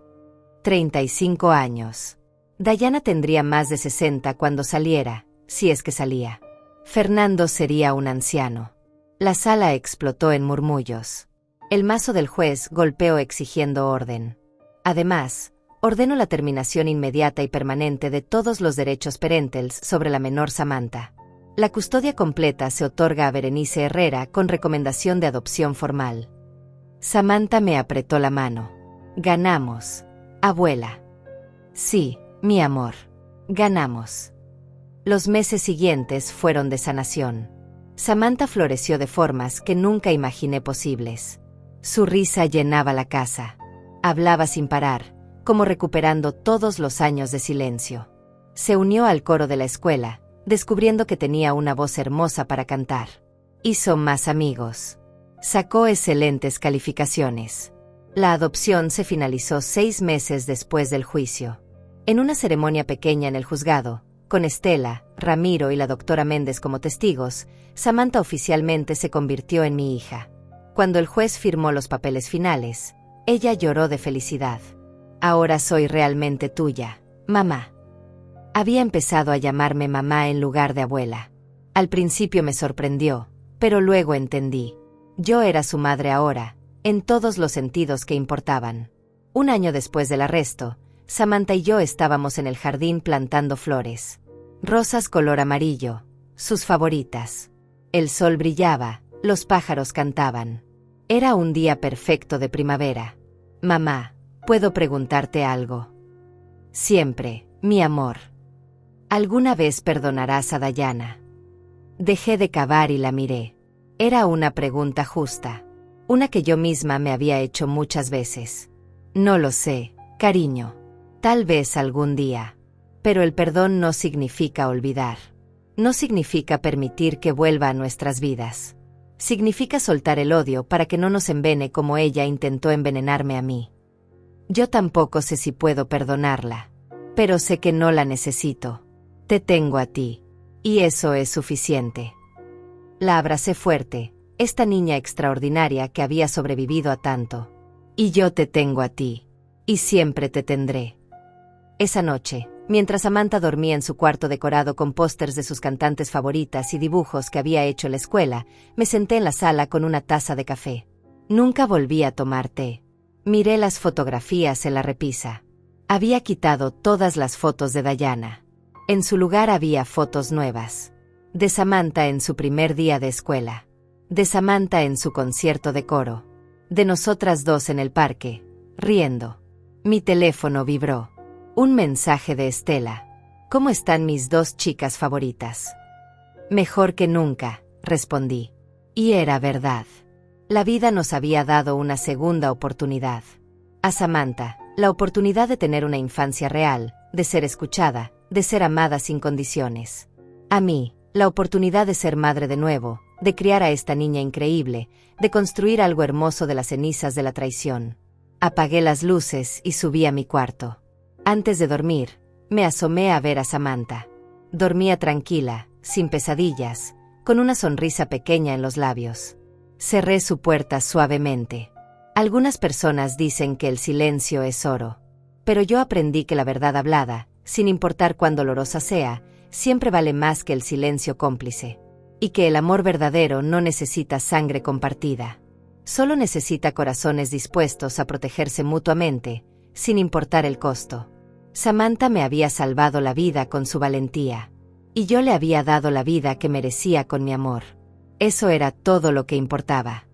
35 años. Dayana tendría más de 60 cuando saliera, si es que salía. Fernando sería un anciano. La sala explotó en murmullos. El mazo del juez golpeó exigiendo orden. Además, ordenó la terminación inmediata y permanente de todos los derechos parentales sobre la menor Samantha. La custodia completa se otorga a Berenice Herrera con recomendación de adopción formal. Samantha me apretó la mano. Ganamos, abuela. Sí, mi amor. Ganamos. Los meses siguientes fueron de sanación. Samantha floreció de formas que nunca imaginé posibles. Su risa llenaba la casa. Hablaba sin parar, como recuperando todos los años de silencio. Se unió al coro de la escuela, descubriendo que tenía una voz hermosa para cantar. Hizo más amigos. Sacó excelentes calificaciones. La adopción se finalizó 6 meses después del juicio. En una ceremonia pequeña en el juzgado, con Estela, Ramiro y la doctora Méndez como testigos, Samantha oficialmente se convirtió en mi hija. Cuando el juez firmó los papeles finales, ella lloró de felicidad. Ahora soy realmente tuya, mamá. Había empezado a llamarme mamá en lugar de abuela. Al principio me sorprendió, pero luego entendí. Yo era su madre ahora, en todos los sentidos que importaban. Un año después del arresto, Samantha y yo estábamos en el jardín plantando flores. Rosas color amarillo, sus favoritas. El sol brillaba, los pájaros cantaban. Era un día perfecto de primavera. Mamá, ¿puedo preguntarte algo? Siempre, mi amor. ¿Alguna vez perdonarás a Dayana? Dejé de cavar y la miré. Era una pregunta justa. Una que yo misma me había hecho muchas veces. No lo sé, cariño. Tal vez algún día. Pero el perdón no significa olvidar. No significa permitir que vuelva a nuestras vidas. Significa soltar el odio para que no nos envene como ella intentó envenenarme a mí. Yo tampoco sé si puedo perdonarla. Pero sé que no la necesito. Te tengo a ti. Y eso es suficiente. La abracé fuerte, esta niña extraordinaria que había sobrevivido a tanto. Y yo te tengo a ti. Y siempre te tendré. Esa noche, mientras Samantha dormía en su cuarto decorado con pósters de sus cantantes favoritas y dibujos que había hecho en la escuela, me senté en la sala con una taza de café. Nunca volví a tomar té. Miré las fotografías en la repisa. Había quitado todas las fotos de Dayana. En su lugar había fotos nuevas. De Samantha en su primer día de escuela. De Samantha en su concierto de coro. De nosotras dos en el parque, riendo. Mi teléfono vibró. Un mensaje de Estela. ¿Cómo están mis 2 chicas favoritas? Mejor que nunca, respondí. Y era verdad. La vida nos había dado una segunda oportunidad. A Samantha, la oportunidad de tener una infancia real, de ser escuchada, de ser amada sin condiciones. A mí, la oportunidad de ser madre de nuevo, de criar a esta niña increíble, de construir algo hermoso de las cenizas de la traición. Apagué las luces y subí a mi cuarto. Antes de dormir, me asomé a ver a Samantha. Dormía tranquila, sin pesadillas, con una sonrisa pequeña en los labios. Cerré su puerta suavemente. Algunas personas dicen que el silencio es oro. Pero yo aprendí que la verdad hablada, sin importar cuán dolorosa sea, siempre vale más que el silencio cómplice. Y que el amor verdadero no necesita sangre compartida. Solo necesita corazones dispuestos a protegerse mutuamente, sin importar el costo. Samantha me había salvado la vida con su valentía. Y yo le había dado la vida que merecía con mi amor. Eso era todo lo que importaba.